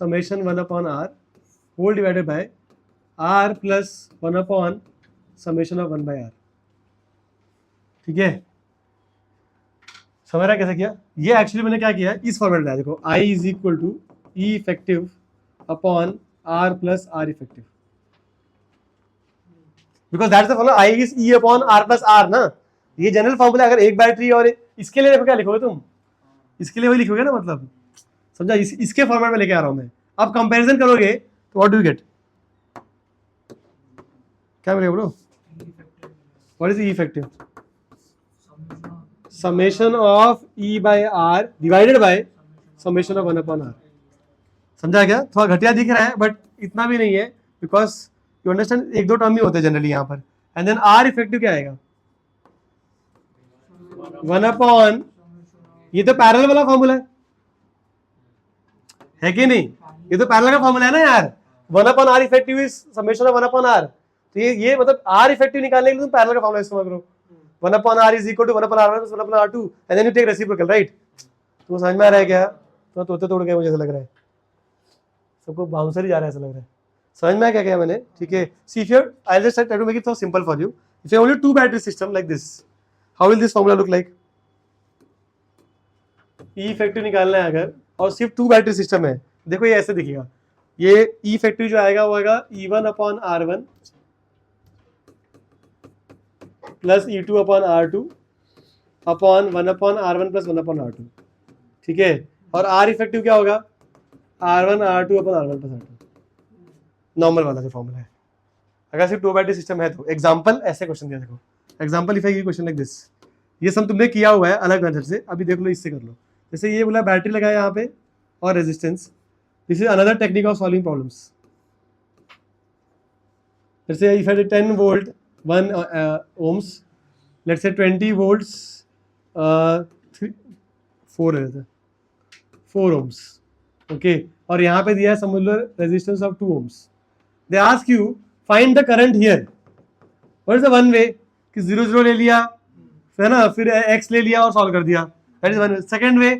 summation 1 upon R whole divided by R plus 1 upon summation of 1 by R, ठीक है। समझ रहा है कैसे किया? ये एक्चुअली मैंने क्या किया, इस फॉर्मेट में लाया। देखो, I is equal to E effective upon R plus R effective, because that's the formula, I is E upon R plus R ना। ये जनरल फॉर्मूला, अगर एक बैटरी और इसके लिए देखो क्या लिखोगे तुम, इसके लिए वही लिखोगे ना, मतलब समझा, इसके फॉर्मेट में लेके आ रहा हूँ मैं। अब कंपैरिजन करोगे तो व्हाट डू यू गेट, क्या मिलेगा bro? What is E effective? Summation of E by R divided by summation of 1 upon R. समझा क्या? थोड़ा घटिया दिख रहा है बट इतना भी नहीं है, बिकॉज यू अंडरस्टैंड, एक दो टर्म ही होते हैं जनरली यहाँ पर। एंड देन आर इफेक्टिव क्या आएगा? 1 अपॉन, ये तो पैरेलल वाला फॉर्मूला है कि नहीं? ये तो पैरेलल का फॉर्मूला है ना यार। 1 upon R effective is summation of 1 upon R. तो ये मतलब आर इफेक्टिव निकालने के लिए तुम पैरेलल का फॉर्मूला इस्तेमाल करो। 1 upon R is equal to 1 upon R 1 1 upon R 2 and then you take reciprocal, right? तो समझ में आ रहा है क्या? तो तोते तोड़ गए मुझे ऐसा लग रहा है, सबको बाउंसर ही जा रहा है ऐसा लग रहा है। समझ में आया क्या किया मैंने? ठीक है, see if you, I will just try to make it so simple for you. If you only 2 battery system like this, how will this formula look like? E effective निकालना है अगर, और सिर्फ 2 बैटरी सिस्टम है, देखो ये ऐसे दिखेगा। ये ई इफेक्टिव जो आएगा वो आएगा E1 upon R1 plus E2 upon R2 upon 1 upon R1 plus 1 upon R2, ठीक है? और आर इफेक्टिव क्या होगा? R1 R2 upon R1 plus R2, normal वाला जो फॉर्मूला है। अगर सिर्फ 2 बैटरी सिस्टम है तो एग्जाम्पल ऐसे क्वेश्चन दिया, देखो example if I give question like this, ये सब तुमने किया हुआ है अलग मेथड से, अभी देख लो इससे कर लो। जैसे ये बोला बैटरी लगाया यहाँ पे और resistance, this is another technique of solving problems. जैसे if I 10 volt 1 ohms, let's say 20 volts 4 ohms, okay? और यहाँ पे दिया है समझ low resistance of 2 ohms। They ask you find the current here. What is the one way कि 0 0 ले लिया, है ना, फिर x ले लिया और सॉल्व कर दिया, that is one way. Second way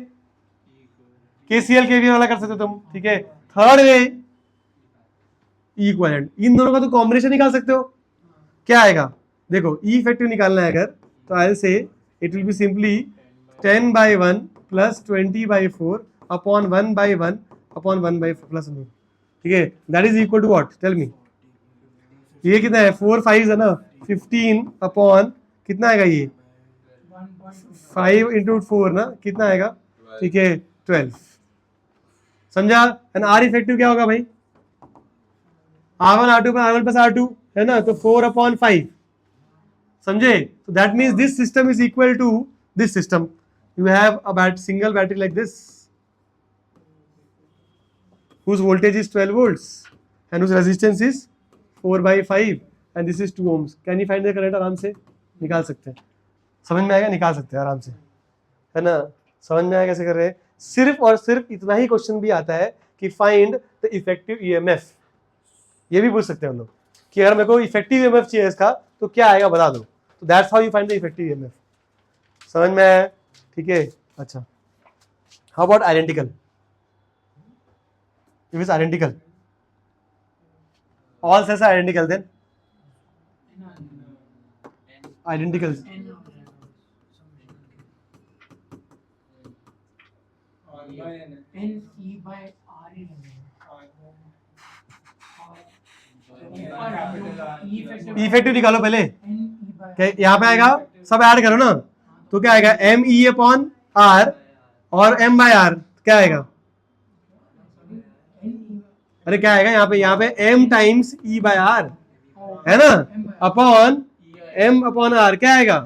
KCL KVL वाला कर सकते हो तुम, ठीक है? थर्ड वे इक्विवेलेंट, इन दोनों का तो कॉम्बिनेशन निकाल सकते हो। क्या आएगा देखो, ई इफेक्टिव निकालना है अगर, तो I will say it will be simply 10/1 plus 20/4 upon 1/1 upon 1/4 plus 1, ठीक है? That is equal to what, tell me? ये कितना है? 4 5 है ना, 15 अपॉन कितना आएगा ये? 5 इंटू 4 ना, कितना आएगा? ठीक है, 12। समझा? एंड आर इफेक्टिव क्या होगा भाई? R1 R2 R1 plus R2 है ना, तो 4 अपॉन 5, समझे? तो that means this system is equal to this system. You have a single battery like this whose voltage is 12 volts and whose resistance is 4/5 and this is 2 ohms. Can you find the current? आराम से निकाल सकते हैं, समझ में आएगा? निकाल सकते हैं आराम से, है ना? समझ में आएगा कैसे कर रहे हैं? सिर्फ और सिर्फ इतना ही क्वेश्चन भी आता है कि फाइंड द इफेक्टिव EMF। ये भी पूछ सकते हैं हम लोग कि अगर मेरे को इफेक्टिव EMF चाहिए इसका तो क्या आएगा बता दो, तो that's how you find the effective EMF। समझ में आया? ठीक है, अच्छा। How about identical? If it's identical, all cells are identical, then identical. Effective निकालो पहले, यहाँ पे आएगा, सब ऐड करो ना, तो क्या आएगा? ME अपॉन R और M/R क्या आएगा? अरे क्या आएगा यहाँ पे M टाइम्स E/R है ना, अपॉन M अपॉन R क्या आएगा?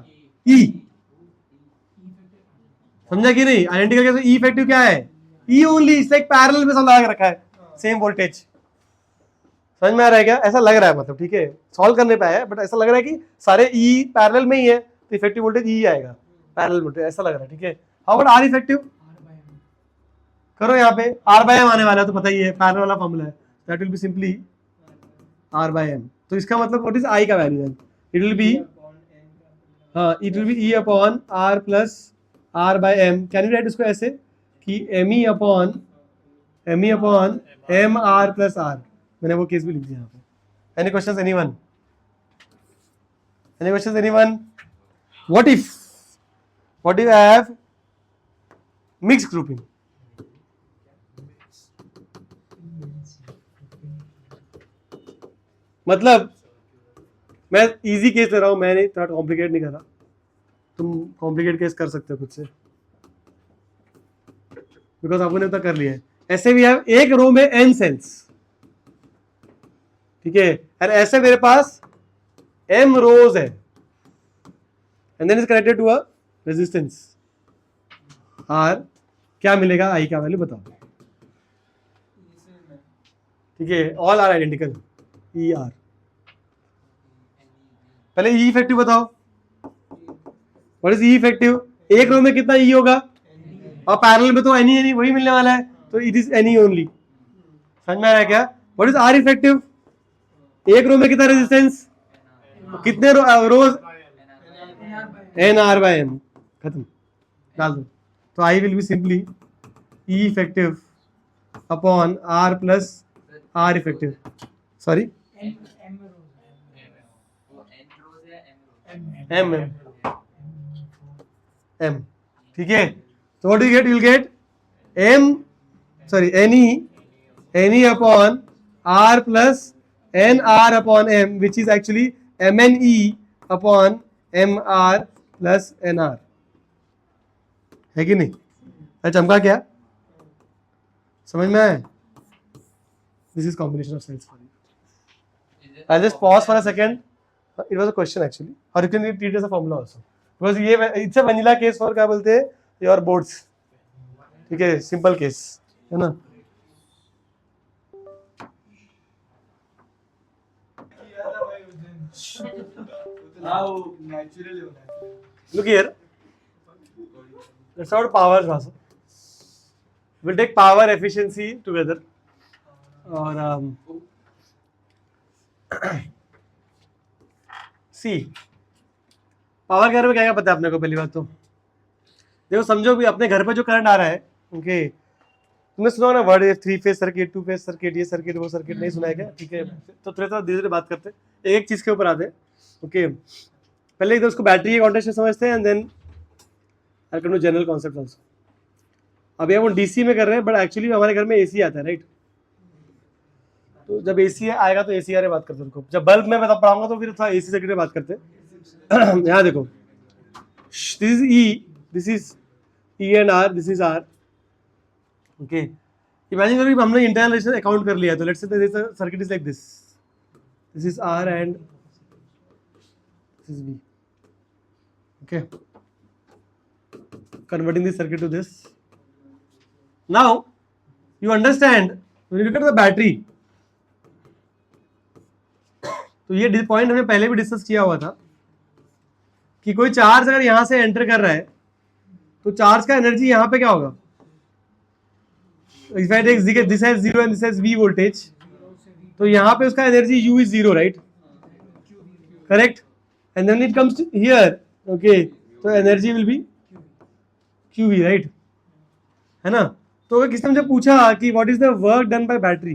E। समझा कि नहीं? आइडेंटिकल कैसे? E इफेक्टिव क्या है? E only, it's like parallel में सब लगा के रखा है, सेम वोल्टेज। समझ में आ रहा है क्या? ऐसा लग रहा है, मतलब ठीक है, सॉल्व करने पे आया बट ऐसा लग रहा है कि सारे E पैरेलल में ही है, तो इफेक्टिव वोल्टेज E आएगा, पैरेलल वोल्टेज, ऐसा लग रहा है, ठीक है? How about R effective? करो यहाँ पे R/M आने वाला है, तो पता ही है पैरेलल वाला फॉर्मूला है, that will be simply R/M। तो इसका मतलब व्हाट इज I का वैल्यू है? इट विल बी, हाँ, it will B E upon R plus R/M। Can you right इसको ऐसे कि ME upon MR plus R? मैंने वो केस भी लिख दिया यहाँ पे। Any questions anyone? Any questions anyone? What if I have mixed grouping? मतलब मैं इजी केस ले रहा हूं, मैंने थोड़ा कॉम्प्लिकेट नहीं कर रहा, तुम कॉम्प्लिकेट केस कर सकते हो खुद से। बिकॉज आपने उतना कर लिया है। ऐसे भी है एक रो में n सेल्स, ठीक है, और ऐसे मेरे पास m रोज है and then is connected to a resistance R, क्या मिलेगा I का वैल्यू बताओ, ठीक है, all are identical E R. पहले ई इफेक्टिव बताओ, व्हाट इज ई इफेक्टिव, एक रो में कितना ई होगा और पैरेलल में तो एनी वही मिलने वाला है, तो इट इज एनी ओनली। समझ में आया क्या? व्हाट इज आर इफेक्टिव, एक रो में कितना रेजिस्टेंस, कितने rows, N R by M, खत्म, डाल दो। तो I will be simply E effective upon R plus R effective, sorry M M M, ठीक है। तो what you get, you will get M sorry N E upon R plus N R upon M, which is actually M N E upon M R plus N R, है कि नहीं? अरे चमका क्या, समझ में आया? This is combination of cells for you. I just pause for a second, it was a question actually, और you can treat as a formula also, because ये it's a vanilla case for क्या बोलते हैं your boards, ठीक है, simple case है ना। Look here, let's sort powers also. We'll take power efficiency together. और सी पावर के बारे में क्या क्या पता है अपने को? पहली बात तो देखो, समझो भी अपने घर पे जो करंट आ रहा है, ओके, तुमने सुना ना word, 3 phase circuit, 2 phase circuit, ये सर्किट वो सर्किट, नहीं सुना है क्या? ठीक है, तो थोड़ा सा धीरे धीरे बात करते हैं, एक चीज के ऊपर आते हैं, ओके। पहले एकदम उसको बैटरी के कॉन्टेक्स्ट में समझते हैं and then I come to general concept also. अभी हम डीसी में कर रहे हैं, बट एक्चुअली हमारे घर में एसी आता है, राइट? तो जब एसी आएगा तो एसी बात करते हैं, जब बल्ब में बता पढ़ाऊंगा तो फिर थोड़ा एसी सर्किट में बात करते हैं। यहाँ देखो, this is E, this is E and R, this is R, okay. Imagine करो कि हमने इंटरनल रेजिस्टेंस अकाउंट कर लिया, तो let's say this circuit is like this, this is R and this is B, okay, converting this circuit to this. Now you understand when you look at the battery, तो ये point हमने पहले भी discuss किया हुआ था कि कोई चार्ज अगर यहां से एंटर कर रहा है तो चार्ज का एनर्जी यहां पे क्या होगा? If I take this has 0 and this has V voltage, तो यहां पे उसका energy U is 0, right? Correct? And then it comes to here, okay, तो energy will be QV, right, है ना? तो किसने मुझे पूछा कि what is the work done by battery,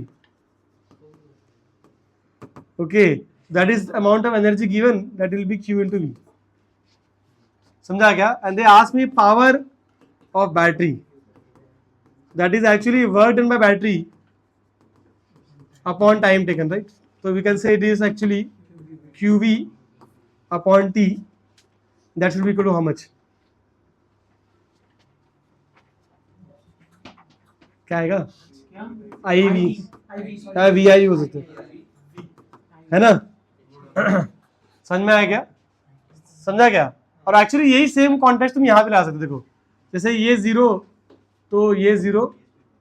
okay, that is amount of energy given, that will be Q into V, समझा क्या? And they ask me power of battery, that is actually work done by battery upon time taken, right? तो we can say it is actually QV upon T, that should be equal to how much? क्या आएगा? आई we, we आई हो सकते है ना? समझ में आया क्या? समझा क्या? और एक्चुअली यही सेम कॉन्टेक्स्ट तुम यहाँ पे ला सकते, देखो जैसे ये 0 तो ये 0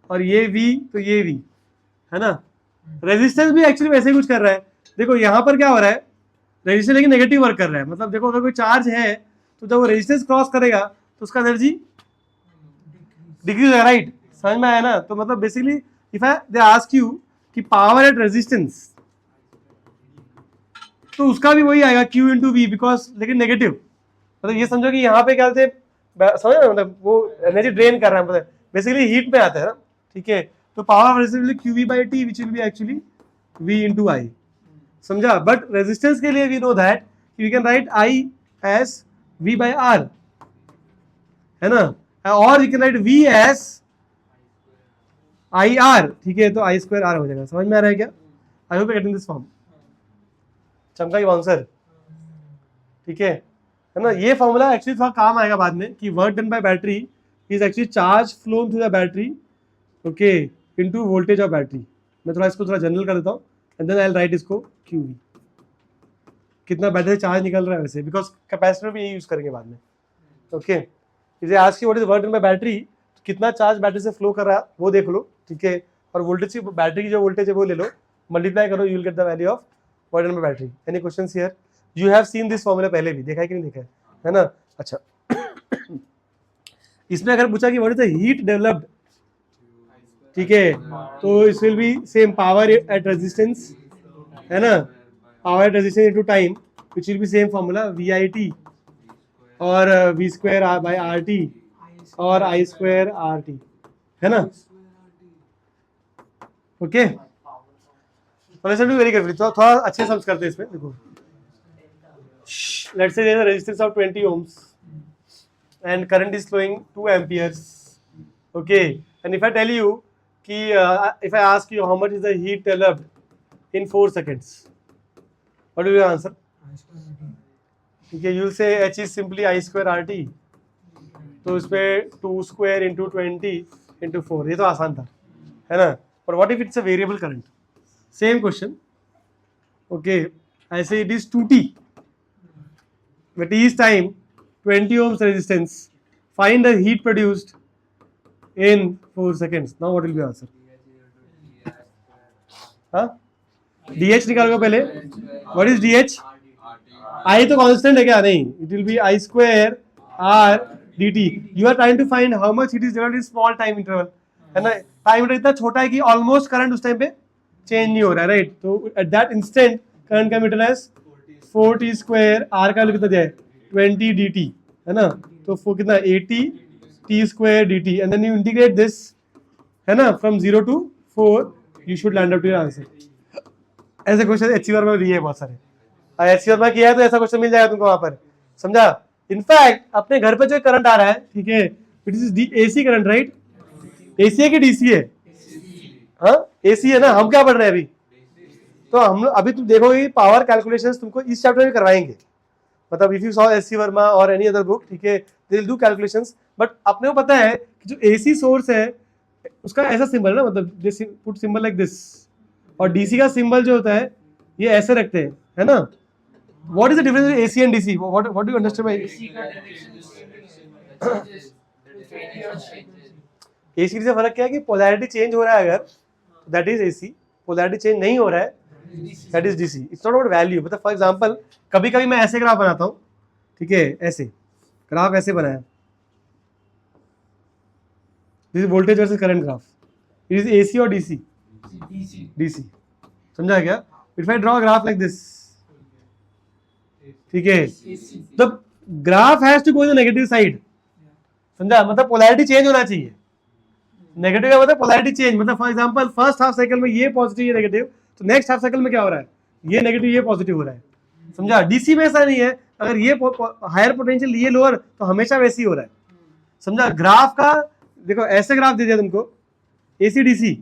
और ये V तो ये V, है ना? रेजिस्टेंस भी एक्चुअली वैसे ही कुछ कर रहा है, देखो यहाँ पर क्या हो रहा है, रेजिस्टेंस लेकिन नेगेटिव वर्क कर रहा है, मतलब देखो अगर कोई चार्ज है तो जब वो रेजिस्टेंस क्रॉस करेगा तो उसका एनर्जी डिक्रीज होगा, राइट? समझ में आया ना? तो मतलब basically if they ask you कि पावर एट रेजिस्टेंस, तो उसका भी वही आएगा Q into V, बिकॉज लेकिन नेगेटिव, मतलब ये समझो कि यहाँ पे क्या बोलते हैं, समझ ना, मतलब वो एनर्जी ड्रेन कर रहा है, मतलब बेसिकली हीट में आता है ना, ठीक है? तो power resistance QV by T which will be actually V into I, समझा? बट रेजिस्टेंस के लिए we know that we can write I as V by R, है ना? और we can write V as IR, ठीक है? तो I square R हो जाएगा। समझ में आ रहा है क्या? I hope getting this form, चमका की बाउंसर, ठीक है ना? ये फॉर्मूला एक्चुअली थोड़ा काम आएगा बाद में कि work done by battery is actually charge flown through the battery, okay, into voltage of battery. मैं थोड़ा इसको थोड़ा जनरल कर देता हूँ and then I'll write इसको QV. कितना बैटरी चार्ज निकल रहा है वैसे, बिकॉज कैपेसिटर भी यही यूज करेंगे बाद में. ओके, इसे आज की what is work in by battery, कितना चार्ज बैटरी से फ्लो कर रहा है वो देख लो, ठीक है, और वोल्टेज की बैटरी की जो वोल्टेज है वो ले लो, मल्टीप्लाई करो, you will get the value of work in by battery. Any questions here? You have seen this formula पहले भी, देखा है कि नहीं देखा है ना? अच्छा, इसमें अगर पूछा कि what is the heat developed, ठीक है, तो इस will be same power at resistance, है ना, power at resistance into time, which will be same formula VIT और V square by RT और I square RT, है ना? Okay, listen to very carefully. तो थोड़ा अच्छे समझ करते हैं इसमें. देखो, let's say there is a resistance of 20 ohms and current is flowing 2 amperes. Okay, and if I tell you कि if I ask you how much is the heat developed in 4 seconds, what will you answer? ठीक है, you से H is simply I square RT, तो इसमें 2 square into 20 into 4, ये तो आसान था, है ना? और what if it's a variable current? Same question. Okay, ऐसे it is 2T, but is time 20 ohms resistance, find the heat produced in 4 seconds. Now what will be answer? हाँ, DH निकालोगे पहले. What is DH? I तो constant है क्या? नहीं, it will be I square R dt. You are trying to find how much it is developed in small time interval, है ना? Time interval इतना छोटा है कि ऑलमोस्ट करंट उस टाइम पे चेंज नहीं हो रहा है, राइट? तो एट दैट इंस्टेंट करंट का meter as 4T square, R का वैल्यू कितना दिया है? 20 dt, है ना? तो वो कितना? 80 T square dt, and then you integrate this, है ना, from 0 to 4, you should land up to your answer. ऐसे क्वेश्चन HCR में दिए बहुत सारे, HCR में किया है तो ऐसा क्वेश्चन मिल जाएगा तुमको वहां पर, समझा? इनफैक्ट अपने घर पे जो करंट आ रहा है, ठीक है, it is AC current, right? AC है कि DC है? हाँ, AC है ना. हम क्या पढ़ रहे हैं अभी? तो हम अभी तुम देखोगे पावर कैलकुलेशंस तुमको इस चैप्टर में करवाएंगे, मतलब if you saw SC Verma और एनी अदर बुक, ठीक है, they will do calculations. But अपने को पता है कि जो AC सोर्स है उसका ऐसा सिंबल है ना, मतलब this put symbol like this, और DC का सिंबल जो होता है ये ऐसे रखते हैं, है ना? What is the difference between AC and DC? What do you understand by AC? से फर्क क्या है कि पोलैरिटी चेंज हो रहा है अगर, that is AC. Polarity change नहीं हो रहा है, that is DC. It's not about value. मतलब फॉर एग्जांपल कभी कभी मैं ऐसे ग्राफ बनाता हूँ, ठीक है, ऐसे ग्राफ ऐसे बनाया, this is voltage versus current graph. It is AC और DC? DC. समझा क्या? If I draw graph like this, ठीक है, the graph has to go in the negative side, समझा? मतलब पोलैरिटी चेंज होना चाहिए. नेगेटिव का मतलब पोलैरिटी चेंज, मतलब for example first half cycle में ये पॉजिटिव ये नेगेटिव, तो नेक्स्ट हाफ साइकिल में क्या हो रहा है? ये नेगेटिव ये पॉजिटिव हो रहा है, समझा? DC में ऐसा नहीं है, अगर ये हायर पोटेंशियल ये लोअर तो हमेशा वैसे ही हो रहा है, समझा? ग्राफ का देखो, ऐसे ग्राफ दे दिया तुमको, AC DC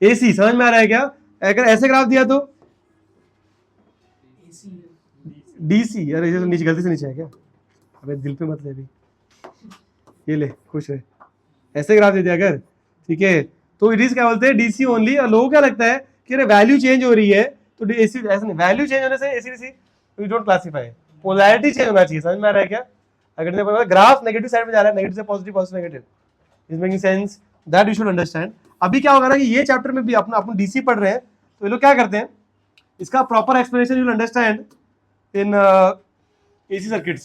AC, समझ में आ रहा है क्या? अगर ऐसे ग्राफ दिया तो DC. यार ये तो नीचे गलती से नीचे है क्या? अबे दिल पे मत ले भी, ये ले, खुश है. ऐसे ग्राफ दे दिया अगर, ठीक है, तो इट इज क्या बोलते हैं? DC only. और लोगों को क्या लगता है कि अरे वैल्यू चेंज हो रही है तो AC, ऐसा नहीं. वैल्यू चेंज होने से AC DC we don't classify. Polarity change होना चाहिए, समझ में आ रहा है क्या? अगर ग्राफ नेगेटिव साइड में जा रहा है, नेगेटिव से positive, positive negative, is making sense? That you should understand. अभी क्या होगा ना कि ये चैप्टर में भी अपन DC पढ़ रहे हैं, तो ये लोग क्या करते हैं, इसका proper explanation you will understand in AC circuits.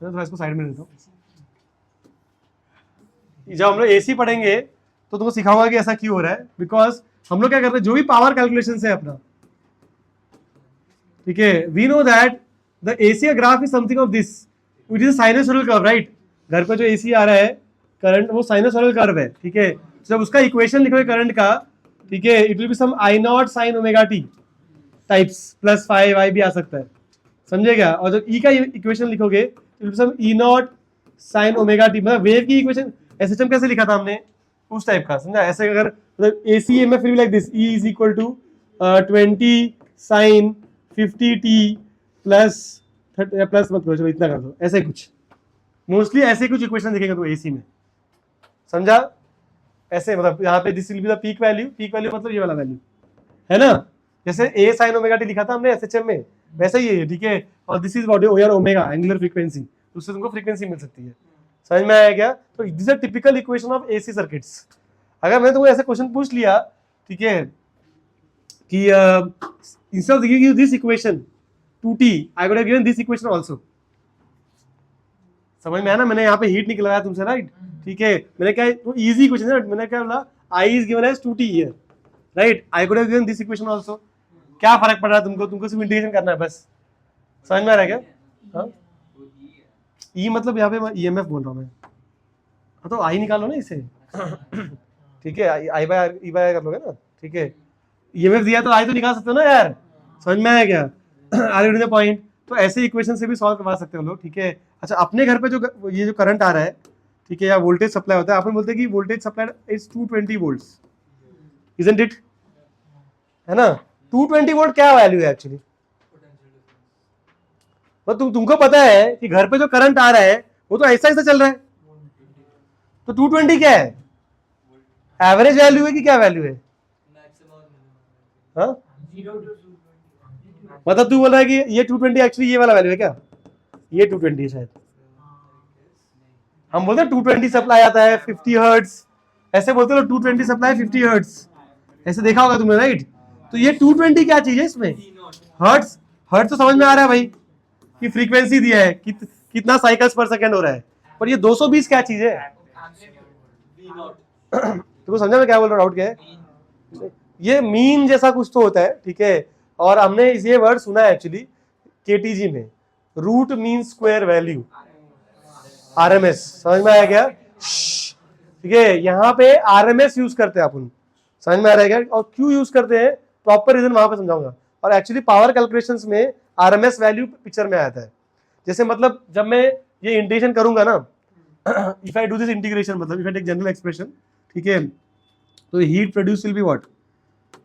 थोड़ा इसको साइड में लेता हूँ. जब हम लोग AC पढ़ेंगे तो तुमको सिखाऊंगा कि ऐसा क्यों हो रहा है, बिकॉज हम लोग क्या करते हैं, जो भी पावर कैलकुलेशन है अपना, ठीक है, we know that the AC graph is something of this, it is sinusoidal curve, right? घर पे जो AC आ रहा है करंट, वो साइनसोइडल कर्व है, ठीक है. जब उसका इक्वेशन लिखोगे करंट का, ठीक है, it will be some I0 sin omega t types plus 5i भी आ सकता है, समझे क्या? और जब E का इक्वेशन लिखोगे it will be some E0 sin omega t. मतलब वेव की इक्वेशन SHM कैसे लिखा था हमने, उस टाइप का, समझा? ऐसे अगर मतलब AC EMF will be like this, E is equal to 20 sin 50t plus मत करो, चलो इतना कर दो, ऐसे कुछ, मोस्टली ऐसे कुछ इक्वेशन दिखेगा तो एसी में, समझा? ऐसे मतलब यहाँ पे this will be the peak value मतलब ये वाला वैल्यू है ना, जैसे ए साइन ओमेगा टी लिखा था हमने एसएचएम में, वैसा ही है, ठीक है। और this is what your omega angular frequency, उससे तुमको फ्रीक्वेंसी मिल सकती है। समझ में आया क्या? तो this are typical equation of AC circuits. अगर मैंने तुमको ऐसा क्वेश्चन पूछ लिया, ठीक है, कि instead of giving you this equation 2t I would have given this equation also. समझ में आया ना? मैंने यहाँ पे हीट निकलवाया तुमसे, राइट? ठीक है, मैंने क्या, तो इजी क्वेश्चन है, मैंने क्या बोला, i is given as 2t here, right? I could have given this equation also. क्या फर्क पड़ रहा है तुमको सिर्फ इंटीग्रेशन करना है बस। समझ में आ रहा है क्या? हाँ, ई मतलब यहाँ पे मैं ईएमएफ बोल रहा हूँ मैं। हाँ तो आई निकालो ना इसे, ठीक है, आई बाय ई बाय कर लोगे ना, ठीक है। ईएमएफ दिया तो आई तो निकाल सकते हो ना यार। समझ में आया क्या? Are you the point? तो ऐसे इक्वेशन से भी सॉल्व करवा सकते हो लोग, ठीक है। अच्छा, अपने घर पे जो ये जो करंट आ रहा है, ठीक है, या वोल्टेज सप्लाई होता है, आपने बोलते हैं कि voltage supplied is 220 volts, isn't it? है ना? 220 वोल्ट क्या वैल्यू है एक्चुअली? तो तुमको पता है कि घर पे जो करंट आ रहा है वो तो ऐसा ऐसा चल रहा है, तो 220 क्या है? एवरेज वैल्यू है कि क्या वैल्यू है? हाँ, मतलब तू बोल रहा है कि ये 220 एक्चुअली ये वाला वैल्यू है क्या? ये 220 है शायद। हम बोलते हैं 220 सप्लाई आता है 50 हर्ट्ज, ऐसे बोलते हो 220 सप्लाई 50 हर्ट्ज, ऐसे देखा होगा तुमने, राइट? तो ये 220 क्या चीज है इसमें? हर्ट्ज। हर्ट्ज तो समझ में आ रहा है भाई कि फ्रीक्वेंसी दिया है, कितना साइकिल्स पर सेकंड हो रहा है, पर ये 220 क्या चीज है? तुमको समझा मैं क्या बोल रहा हूँ? डाउट क्या है? ये मीन जैसा कुछ तो होता है, ठीक है। और हमने ये वर्ड सुना है एक्चुअली केटीजी में, root mean square value, RMS. समझ में आया क्या? ठीक है, यहाँ पे आरएमएस यूज करते हैं अपन। समझ में आ रहा है क्या? और क्यों यूज करते हैं, प्रॉपर रीजन वहां पे समझाऊंगा। और एक्चुअली पावर कैलकुलेशंस में आरएमएस वैल्यू पिक्चर में आता है। जैसे मतलब जब मैं ये इंटीग्रेशन करूंगा ना, if I do this integration, मतलब if I take general expression, ठीक है, तो heat produce will be what?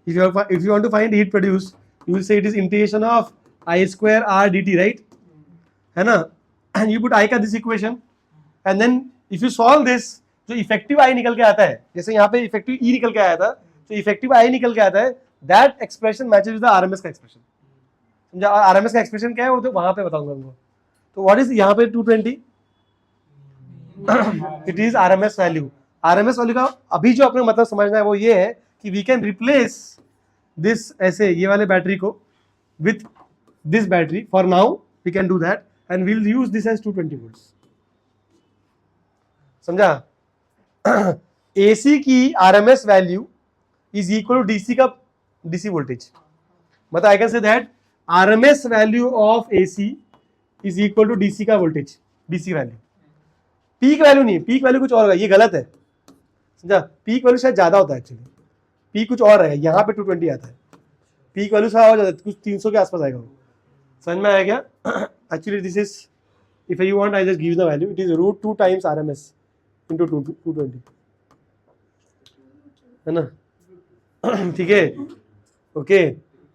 if you want to find heat produced, you will say it is integration of I square r dt, right? है ना? and you put I का this equation, and then if you solve this, जो effective I निकल के आता है, जैसे यहाँ पे इफेक्टिव E निकल के आया था, तो इफेक्टिव I निकल के आता है, that expression matches with the RMS का expression। समझा? RMS का expression क्या है वो तो वहां पे बताऊंगा तुमको। तो what is यहाँ पे 220? it is RMS value। RMS value का अभी जो अपने मतलब समझना है वो ये है कि वी कैन रिप्लेस दिस, ऐसे ये वाले बैटरी को with this battery, for now we can do that, and we will use this as 220 volts. समझा? एसी की RMS value is equal to DC का डीसी वोल्टेज, मतलब I can say that RMS value of AC is equal to DC का voltage, DC value. Peak value नहीं, peak value कुछ और होगा, ये गलत है। समझा? पीक वैल्यू शायद ज्यादा होता है एक्चुअली, पीक कुछ और है, यहाँ पे 220 आता है, पीक वैल्यू से और कुछ 300 के आसपास आएगा वो। समझ में आया क्या? Actually this is, if you want I just give the value, it is root 2 times RMS into 220, है ना? ठीक है, ओके।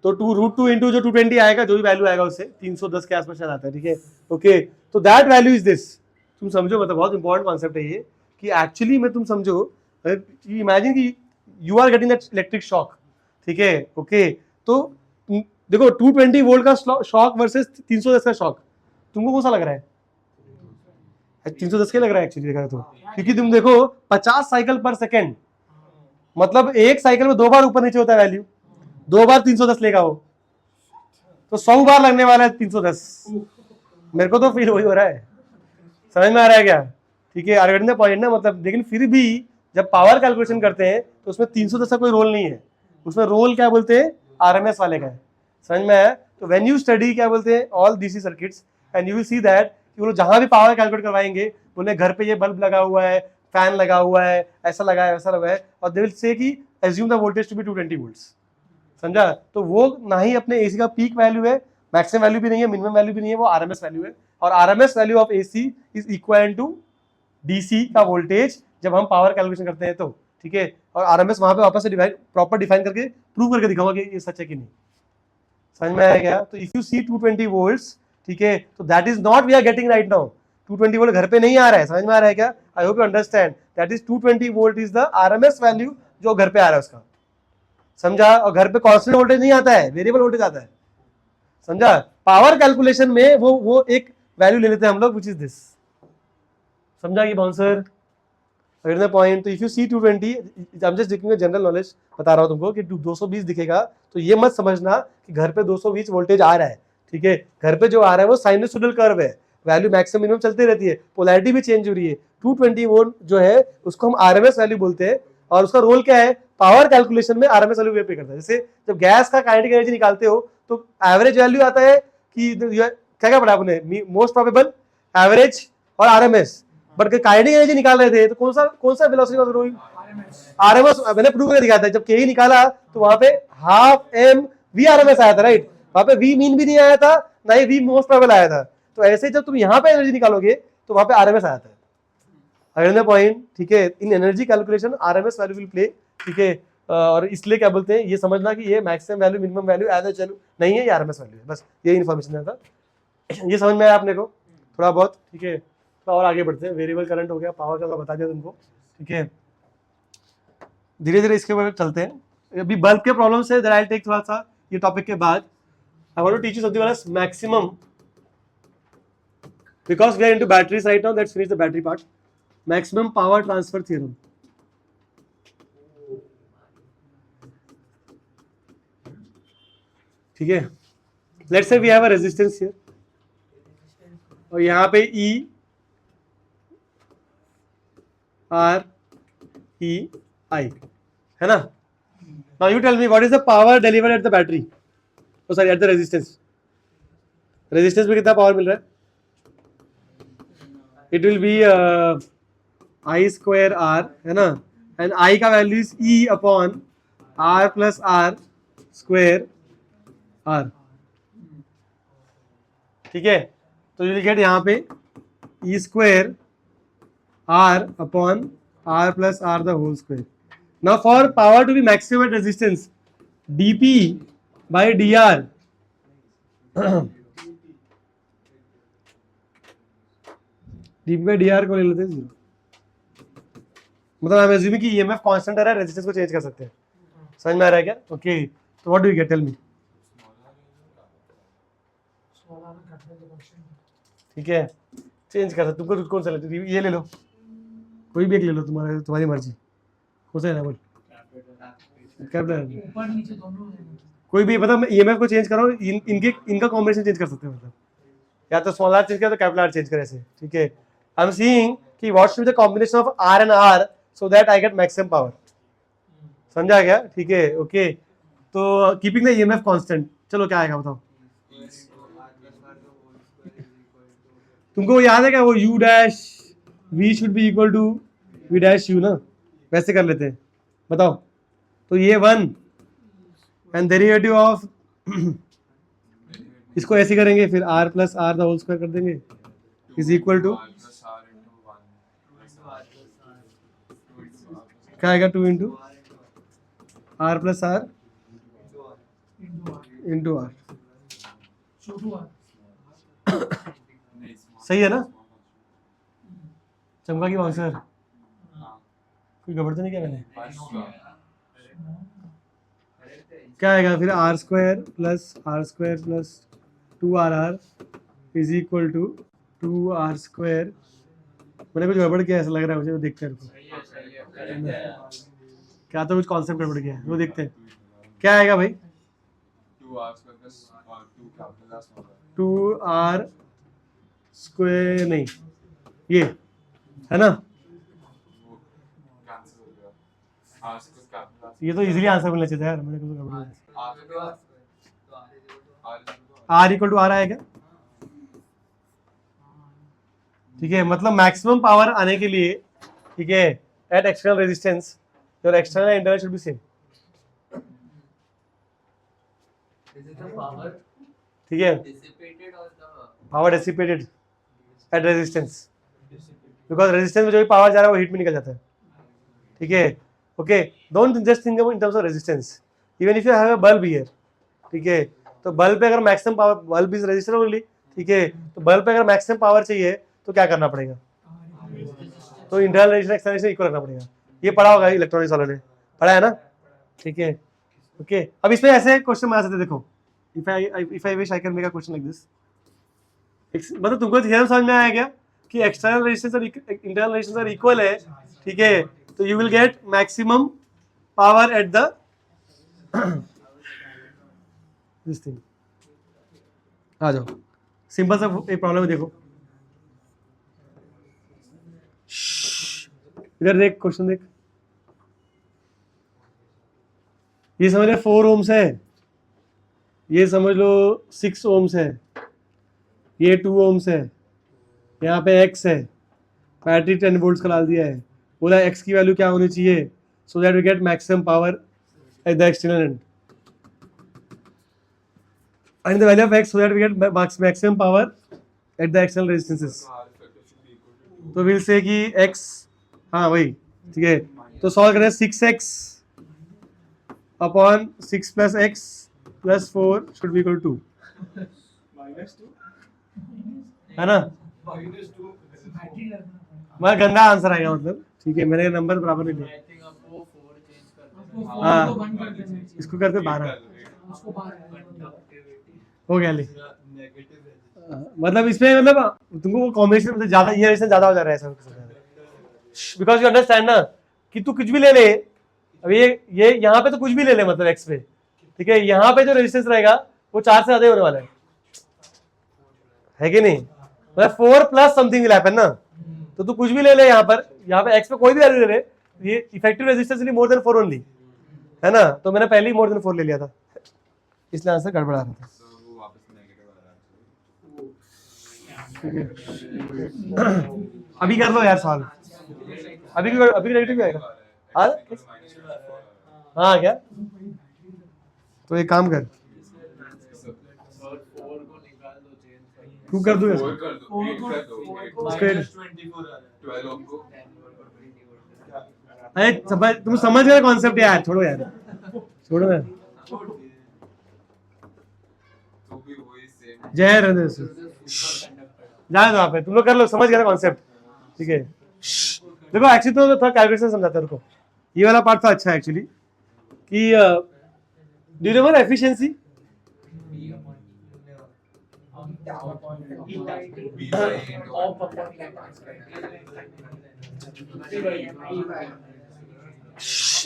तो रूट 2 इंटू जो 220 आएगा, जो भी वैल्यू आएगा उससे 310 के आसपास शायद आता है, ठीक है, ओके। तो दैट वैल्यू इज दिस। तुम समझो, मतलब बहुत इंपॉर्टेंट कॉन्सेप्ट है ये, कि एक्चुअली में तुम समझो, इमेजिन कि you are getting that electric shock, ठीक है, ओके। तो देखो 220 वोल्ट का शॉक वर्सेस 310 का शॉक, तुमको कौन सा लग रहा है? 310 के लग रहा है एक्चुअली देखा तो, क्योंकि तुम देखो 50 साइकिल पर सेकेंड, मतलब एक साइकिल में 2 बार ऊपर नीचे होता है वैल्यू, 2 बार 310 लेगा वो, तो 100 बार लगने वाला है 310। मेरे को तो फील वही हो रहा है। समझ में आ रहा है क्या? ठीक है, आर गेटिंग द पॉइंट ना, मतलब लेकिन फिर भी जब पावर कैलकुलेशन करते हैं तो उसमें 310 का कोई रोल नहीं है, उसमें रोल क्या बोलते हैं, आरएमएस वाले का है। समझ में आया? तो व्हेन यू स्टडी क्या बोलते हैं, all DC circuits, and you will see that कि वो लोग जहां भी पावर कैलकुलेट करवाएंगे, बोले घर पे ये बल्ब लगा हुआ है, फैन लगा हुआ है, ऐसा लगा है, वैसा लगा है, और दे विल से कि assume the voltage to be 220 volts. समझा? तो वो ना ही अपने एसी का पीक वैल्यू है, मैक्सिमम वैल्यू भी नहीं है, मिनिमम वैल्यू भी नहीं है, वो आरएमएस वैल्यू है। और RMS value of AC is equal to DC का वोल्टेज जब हम पावर कैलकुलेशन करते हैं तो, ठीक है। और आरएमएस वहां पे वापस से प्रॉपर डिफाइन करके प्रूव करके दिखाऊंगा कि ये सच है कि नहीं। समझ में आया क्या? तो इफ यू सी 220 वोल्ट्स, ठीक है, तो that is not we are getting right now. 220 volt घर पे नहीं आ रहा है, समझ में आ रहा है क्या? आई hope you understand that is 220 volt is the RMS value जो घर पे आ रहा है उसका, समझा? और घर पे कांस्टेंट वोल्टेज नहीं आता है, वेरिएबल वोल्टेज आता है, समझा? पावर कैलकुलेशन में वो एक वैल्यू ले लेते हैं हम लोग विच इज दिस, समझा? ये बाउंसर अगले पॉइंट। तो if you see 220, I am just giving general knowledge, बता रहा हूँ तुमको कि 220 दिखेगा तो ये मत समझना कि घर पे 220 वोल्टेज आ रहा है, ठीक है? घर पे जो आ रहा है वो साइनसोइडल कर्व है, वैल्यू मैक्सिमम मिनिमम चलती रहती है, पोलैरिटी भी चेंज हो रही है। 220 वोल्ट जो है उसको हम आरएमएस वैल्यू बोलते हैं, और उसका रोल क्या है? पावर कैलकुलेशन में आरएमएस वैल्यू पे करता है। जैसे जब गैस का काइनेटिक एनर्जी निकालते हो तो एवरेज वैल्यू आता है कि क्या क्या पढ़ा आपने, मोस्ट प्रोबेबल, एवरेज और आरएमएस। बट काइनेटिक एनर्जी निकाल रहे थे तो कौन सा वेलोसिटी वाज रोइंग? आरएमएस। मैंने प्रूव करके दिखाया था, जब के निकाला तो वहां पे हाफ एम वी आरएमएस आया था, राइट? वहां पे वी मीन भी नहीं आया था, ना ही वी मोस्ट प्रोबेबल आया था। तो ऐसे जब तुम यहाँ पे एनर्जी निकालोगे तो वहां पे आरएमएस आया था। अगला पॉइंट, ठीक है? इन energy calculation RMS value will play, ठीक है? और इसलिए क्या बोलते हैं, ये समझना कि ये maximum value, minimum value, average value नहीं है, ये आरएमएस वैल्यू है, बस ये इन्फॉर्मेशन है था। ये समझ में आया आपने को थोड़ा बहुत, ठीक है? तो और आगे बढ़ते हैं। वेरिएबल करंट हो गया, पावर का बता दिया तुमको, ठीक है? धीरे धीरे इसके ऊपर चलते हैं। अभी बल्ब के प्रॉब्लम से आई टेक थोड़ा सा ये टॉपिक के बाद। I want to teach you something else, maximum, because we are into batteries right now, let's finish the battery part. Maximum power transfer theorem, ठीक है? Let's say we have a resistance here, और यहाँ पे E R E I है ना? Now you tell me what is the power delivered at the battery? Oh sorry, at the resistance. Resistance में कितना power मिल रहा है? It will be I square R, है ना? And I का value is E upon R plus R square R, ठीक है? तो you will get यहाँ पे E square R upon R plus R the whole square. Now for power to be maximum at resistance, dP by dr dP by dr को ले लेते हैं 0। मतलब I'm assuming कि EMF कांस्टेंट है, resistance को चेंज कर सकते हैं। समझ में आ रहा है क्या? ओके, तो what do you get, tell me, ठीक है? चेंज कर सकते, तुमको कौन सा लेते? ये ले लो, कोई भी एक ले लो, तुम्हारी मर्जी, हो सा है ना? बोल, ऊपर नीचे दोनों हैं। कोई भी, मतलब ईएमएफ को चेंज करो, इनका कॉम्बिनेशन चेंज कर सकते हो, मतलब या तो स्मॉल आर चेंज करो तो कैपिटल आर चेंज करे, ऐसे, ठीक है? आई एम सीइंग कि what should be the combination of R and R so that I get maximum power. समझा क्या? ठीक है, ओके। तो कीपिंग द ईएमएफ कांस्टेंट, चलो क्या आएगा बताओ? तुमको याद है क्या वो u dash v should be equal to v dash u ना? वैसे कर लेते हैं, बताओ। तो ये 1 एंड डेरिवेटिव ऑफ इसको ऐसे करेंगे, फिर r plus R the whole square कर देंगे इज इक्वल टू क्या आएगा? 2 into R plus R into R. सही है ना? चमका की आंसर कोई गड़बड़ तो नहीं किया मैंने? क्या आएगा फिर? R square plus 2rr is equal to 2r square. मैंने कुछ गड़बड़ किया ऐसा लग रहा है मुझे, देखते हैं क्या, तो कुछ कॉन्सेप्ट गड़बड़ किया है, वो देखते हैं क्या आएगा भाई। 2r स्क्वायर नहीं, ये है ना? ये तो इजीली आंसर मिलना चाहिए यार, मैंने कुछ गड़बड़। r इक्वल टू आर आएगा, ठीक है? मतलब मैक्सिमम पावर आने के लिए, ठीक है, at external resistance your external and internal should be same, ठीक है? Power dissipated at resistance, because resistance में जो भी पावर जा रहा है वो हीट में निकल जाता है, ठीक है? Okay, don't just think about in terms of resistance. Even if you have a bulb here, ठीक है, तो बल्ब पे अगर maximum power, bulb is resistor only, ठीक है, तो बल्ब पे अगर मैक्सिमम पावर चाहिए तो क्या करना पड़ेगा, तो internal resistance external resistance equal रखना पड़ेगा। ये पढ़ा होगा इलेक्ट्रॉनिक्स वालों ने, पढ़ा है ना, ठीक है। ओके, अब इसमें ऐसे क्वेश्चन बना सकते, देखो if I wish I can make a question like this, मतलब तुमको थियरम समझ में आया क्या कि एक्सटर्नल रेजिस्टेंस और इंटरनल रेजिस्टेंस आर इक्वल है, ठीक है, तो you will get maximum power at the this thing. आ जाओ, सिंपल सा एक प्रॉब्लम है, देखो इधर देख, क्वेश्चन देख, ये समझ लो 4 ओम्स है, ये समझ लो 6 ओम्स है, ये 2 ओम्स है, यहाँ पे x है, बैटरी 10 वोल्ट्स का डाल दिया है, बोला x की वैल्यू क्या होनी चाहिए so that we get maximum power at the external end, and the value of x so that we get maximum power at the external resistances. तो we'll say कि x, हाँ वही, ठीक है, तो सॉल्व करें 6x upon 6 plus x plus 4 should be equal to 2, है ना, मैं गंदा आंसर आएगा मतलब, ठीक है, मैंने नंबर बराबर नहीं लिया, I think आपको 4 चेंज करना है। हाँ, तो 1 कर देना चाहिए, इसको करते 12 उसको 12 हो गया ले, मतलब इसमें मतलब तुमको वो कॉम्बिनेशन मतलब ज्यादा ये रेजिस्टेंस ज्यादा हो जा रहा है ऐसा, बिकॉज यू अंडरस्टैंड ना कि तू कुछ भी ले ले, अब ये यहाँ पे तो कुछ भी ले ले मतलब x पे, ठीक है, यहाँ पे जो रेजिस्टेंस रहेगा वो 4 से ज्यादा होने वाला है कि नहीं, मतलब 4 प्लस समथिंग विल हैपन ना, तो तू कुछ भी ले ले यहाँ पे x पे कोई भी वैल्यू ले ले, ये effective resistance is more than 4 only, है ना, तो मैंने पहले ही मोर देन 4 ले लिया था, इसलिए आंसर गड़बड़ा रहा था। अभी कर लो यार सॉल्व, अभी नेगेटिव भी आएगा, हाँ क्या, तो एक काम कर, तू कर दूंगा अरे तुम समझ गए कॉन्सेप्ट यार, छोड़ो यार, छोड़ो ना, जय रहने जाए वहाँ पे, तुम लोग कर लो, समझ गए कॉन्सेप्ट, ठीक है। देखो एक्चुअली तो थोड़ा कैलकुलेशन समझाता है, रुको, ये वाला पार्ट था अच्छा एक्चुअली कि डू यू रिमेंबर एफिशिएंसी,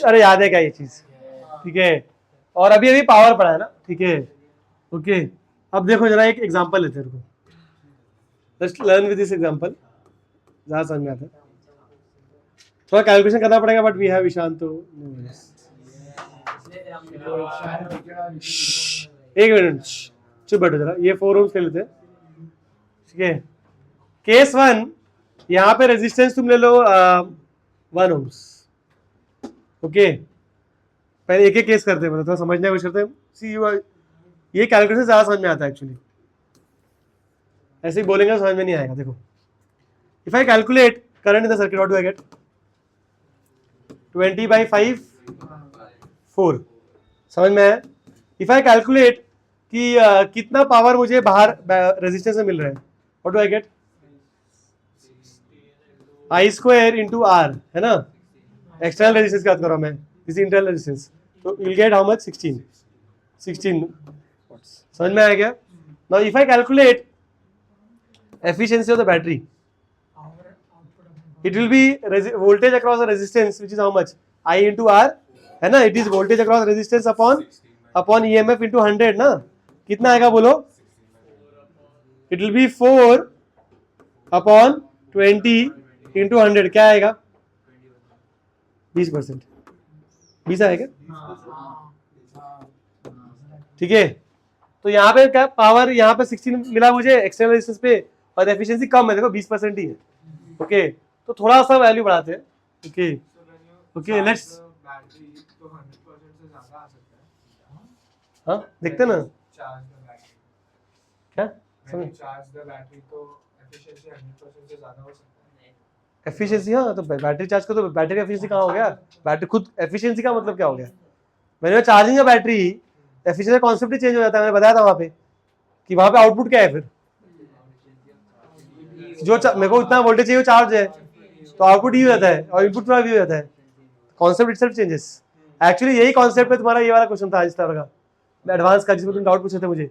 अरे याद है क्या ये चीज, ठीक है, और अभी अभी पावर पड़ा है ना, ठीक है, ओके, अब देखो जरा एक एग्जांपल लेते हैं, just learn with this example, ज्यादा समझ में आता है, थोड़ा कैलकुलेशन करना पड़ेगा, बट वी हैव ईशान, तो एक मिनट चुप बैठो जरा, ये 4 ओम्स ले लेते हैं, ठीक है, केस 1, यहाँ पे रेजिस्टेंस तुम ले लो 1 ओम्स, ओके, पहले एक एक केस करते हैं, मतलब थोड़ा समझने की कोशिश करते हैं, सी ये कैलकुलेशन ज्यादा समझ में आता है एक्चुअली, ऐसे ही बोलेंगे समझ में नहीं आएगा। देखो if I calculate current in the circuit, what do I get, 20/5 4, समझ में आया। इफ आई कैलकुलेट कि कितना पावर मुझे बाहर रेजिस्टेंस में मिल रहा है, what do I get, I² into R, है ना, एक्सटर्नल रेजिस्टेंस की बात कर रहा हूं मैं, दिस इंटरनल रेजिस्टेंस, तो you will gate how much, 16 समझ में आया क्या। Now if I calculate efficiency of the battery, it will be voltage across the resistance which is how much, I into R, है ना, it is voltage across resistance upon EMF into 100 ना, कितना आएगा बोलो, it will be 4 upon 20 into 100, क्या आएगा 20%, 20 आएगा, ठीक है। तो यहाँ पे क्या पावर, यहाँ पे 16 मिला मुझे एक्सटर्नल रेजिस्टेंस पे, और एफिशिएंसी कम है, देखो 20% ही है, ओके, तो थोड़ा सा वैल्यू बढ़ाते हैं, ओके ओके, लेट्स, हाँ देखते ना क्या एफिशिएंसी, हाँ तो बैटरी चार्ज का तो बैटरी का एफिशिएंसी कहाँ हो गया, बैटरी खुद एफिशिएंसी का मतलब क्या हो गया, मैंने चार्जिंग का बैटरी एफिशिएंसी का कॉन्सेप्ट ही चेंज हो जाता है, मैंने बताया था वहाँ पे कि वहाँ पे आउटपुट क्या है फिर, मेरे को इतना वोल्टेज चाहिए वो चार्ज है, तो आउटपुट ही हो जाता है और इनपुट थोड़ा भी हो जाता है। Concept itself changes. एक्चुअली यही कॉन्सेप्ट पे तुम्हारा ये वाला क्वेश्चन था इस तरह का एडवांस का, जिसमें तुम डाउट पूछे थे मुझे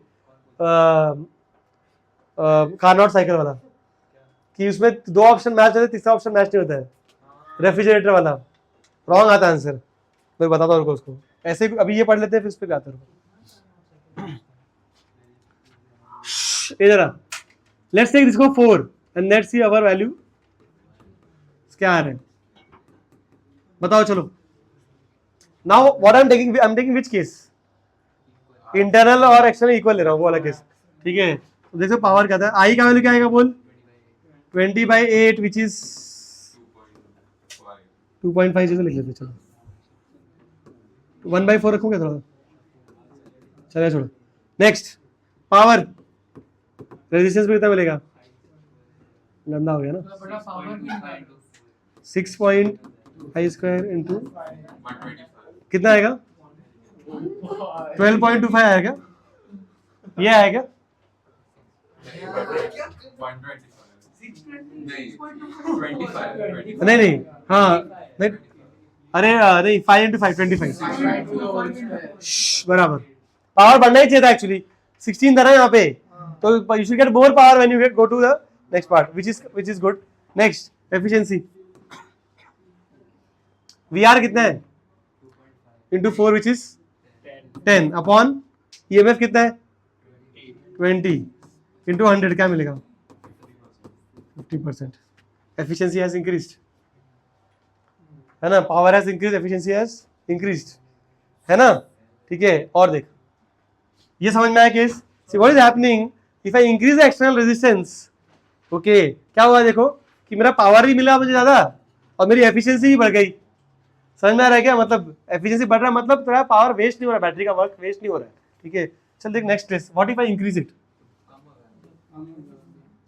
कार्नोट साइकिल वाला, कि उसमें 2 ऑप्शन मैच होते हैं, तीसरा ऑप्शन मैच नहीं होता है, रेफ्रिजरेटर वाला। रॉन्ग आता आंसर, मैं बताता हूँ उसको। ऐसे अभी ये पढ़ लेते हैं फिर उस पर आता है। इधर आ, लेट्स टेक दिस को 4 and let's see our value क्या आ रहा है, बताओ चलो। Now what I am taking which case, internal और एक्सटर्नल इक्वल ले रहा हूँ, वो वाला केस, ठीक है। तो देखो पावर क्या था, आई का वैल्यू क्या आएगा बोल, 20/8 विच इज 2.5 जैसे लिख लेते चलो, 1/4 रखूंगा थोड़ा, चलिए छोड़ो। नेक्स्ट पावर, रेजिस्टेंस भी कितना मिलेगा, गंदा हो गया ना, बड़ा पावर भी है 6.5² इंटू कितना आएगा, 12.25 आएगा, ये आएगा नहीं, हाँ नहीं, अरे नहीं 5 × 5 25 बराबर। पावर बढ़ना ही चाहिए था एक्चुअली, 16 था ना यहाँ पे, तो you should get more power when you go to the next part which is good। Next efficiency, VR कितना है, into 4 which is 10 upon EMF कितना है 20 इंटू 100 क्या मिलेगा 50%। एफिशिएंसी हैज इंक्रीज्ड, है ना, power has increase, efficiency has increased, है ना, ठीक है। और देख ये समझ में आया case, see what is happening if I increase the external resistance, okay क्या हुआ देखो कि मेरा पावर भी मिला मुझे ज्यादा और मेरी एफिशिएंसी भी बढ़ गई। समझ में आ रहा है क्या, मतलब एफिशिएंसी बढ़ रहा है मतलब थोड़ा पावर वेस्ट नहीं हो रहा, बैटरी का वर्क वेस्ट नहीं हो रहा है, ठीक है। चल देख next case, what if I increase it,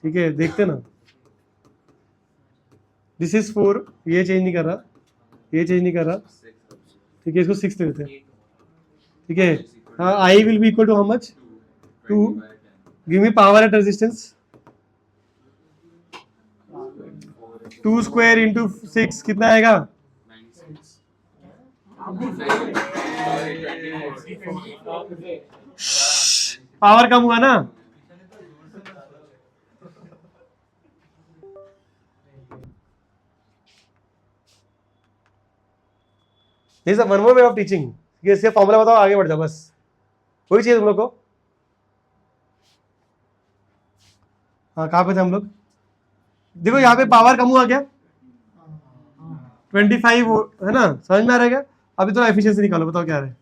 ठीक है देखते ना, दिस इज 4, ये चेंज नहीं कर रहा, ये चेंज नहीं कर रहा, ठीक है, इसको 6 देते हैं, ठीक है। हाँ I will be equal to how much, 2, give me power at resistance, 2² into 6 कितना आएगा, पावर कम हुआ ना, this is one more way of teaching, इसके फॉर्मूला बताओ आगे बढ़ जाओ, बस वही चाहिए तुम लोग को। हाँ कहाँ पे थे हम लोग, देखो यहाँ पे पावर कम हुआ क्या 25 है ना, समझ में आ रहा है क्या। अभी तो एफिशिएंसी निकालो, बताओ क्या है,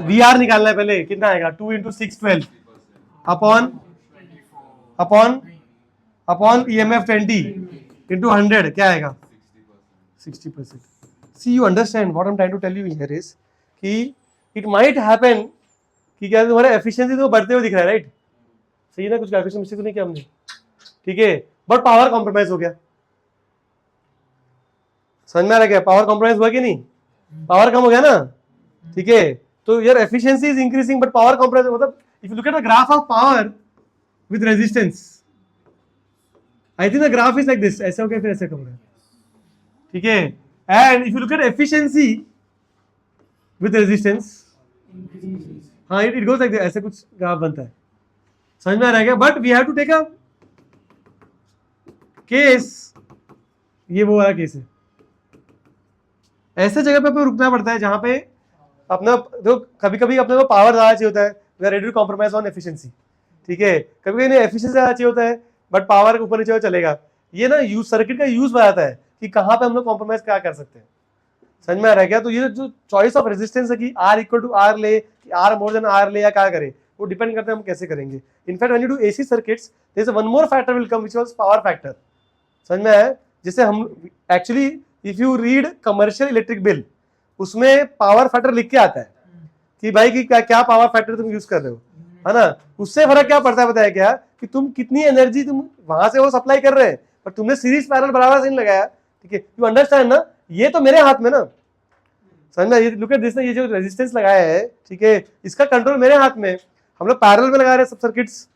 VR निकालना है पहले, कितना आएगा 2 × 6 12 अपॉन EMF 20 इंटू 100 क्या आएगा 60%। See you understand what I am trying to tell you here is कि इट माइट हैपन कि क्या तुम्हारा एफिशिएंसी तो बढ़ते हुए दिख रहा है, राइट, सही है ना, कुछ कैलकुलेशन मिस्टेक तो नहीं किया हमने, ठीक है, बट पावर कॉम्प्रोमाइज हो गया। समझ में आ रहा क्या, पावर कॉम्प्रोमाइज हुआ कि नहीं, पावर कम हो गया ना, ठीक है। तो यार efficiency is increasing but power compromise, मतलब if you look at the graph of power with resistance, I think the graph is like this, ऐसे हो गया फिर ऐसे कम हो रहा है, ठीक है। And if you look eight efficiency with resistance, हाँ इट गोज लाइक दिस, ऐसे कुछ ग्राफ बनता है, समझ में आ रहा है क्या। But we have to take a case, ये वो वाला केस है, ऐसे जगह पे रुकना पड़ता है जहां पे अपना जो कभी कभी अपने को पावर ज्यादा चाहिए होता है, we are ready to compromise on efficiency, ठीक है। कभी कभी एफिशिएंसी ज्यादा चाहिए होता है बट पावर ऊपर नीचे चलेगा, ये ना यूज सर्किट का यूज बताता है कि कहाँ पे हम लोग कॉम्प्रोमाइज क्या कर सकते हैं, समझ में आ रहा है क्या। तो ये जो चॉइस ऑफ रेजिस्टेंस है कि R = R ले, R मोर देन R ले या क्या करे, वो डिपेंड करता है हम कैसे करेंगे। In fact when you do AC circuits there is one more factor will come which is power factor, समझ में आया। जैसे हम actually if you read commercial electric bill, उसमें पावर फैक्टर लिख के आता है कि भाई कि क्या पावर फैक्टर तुम यूज कर रहे हो, है ना। उससे फर्क क्या पड़ता है बताया क्या, कि तुम कितनी एनर्जी तुम वहां से वो सप्लाई कर रहे हैं, पर तुमने सीरीज पैरेलल बराबर से नहीं लगाया, ठीक है। यू अंडरस्टैंड ना, ये तो मेरे हाथ में ना, समझ में। ये लुक एट दिस ना, ये जो रेजिस्टेंस लगाया है, ठीक है, इसका कंट्रोल मेरे हाथ में, हम लोग पैरेलल में लगा रहे हैं सब सर्किट्स,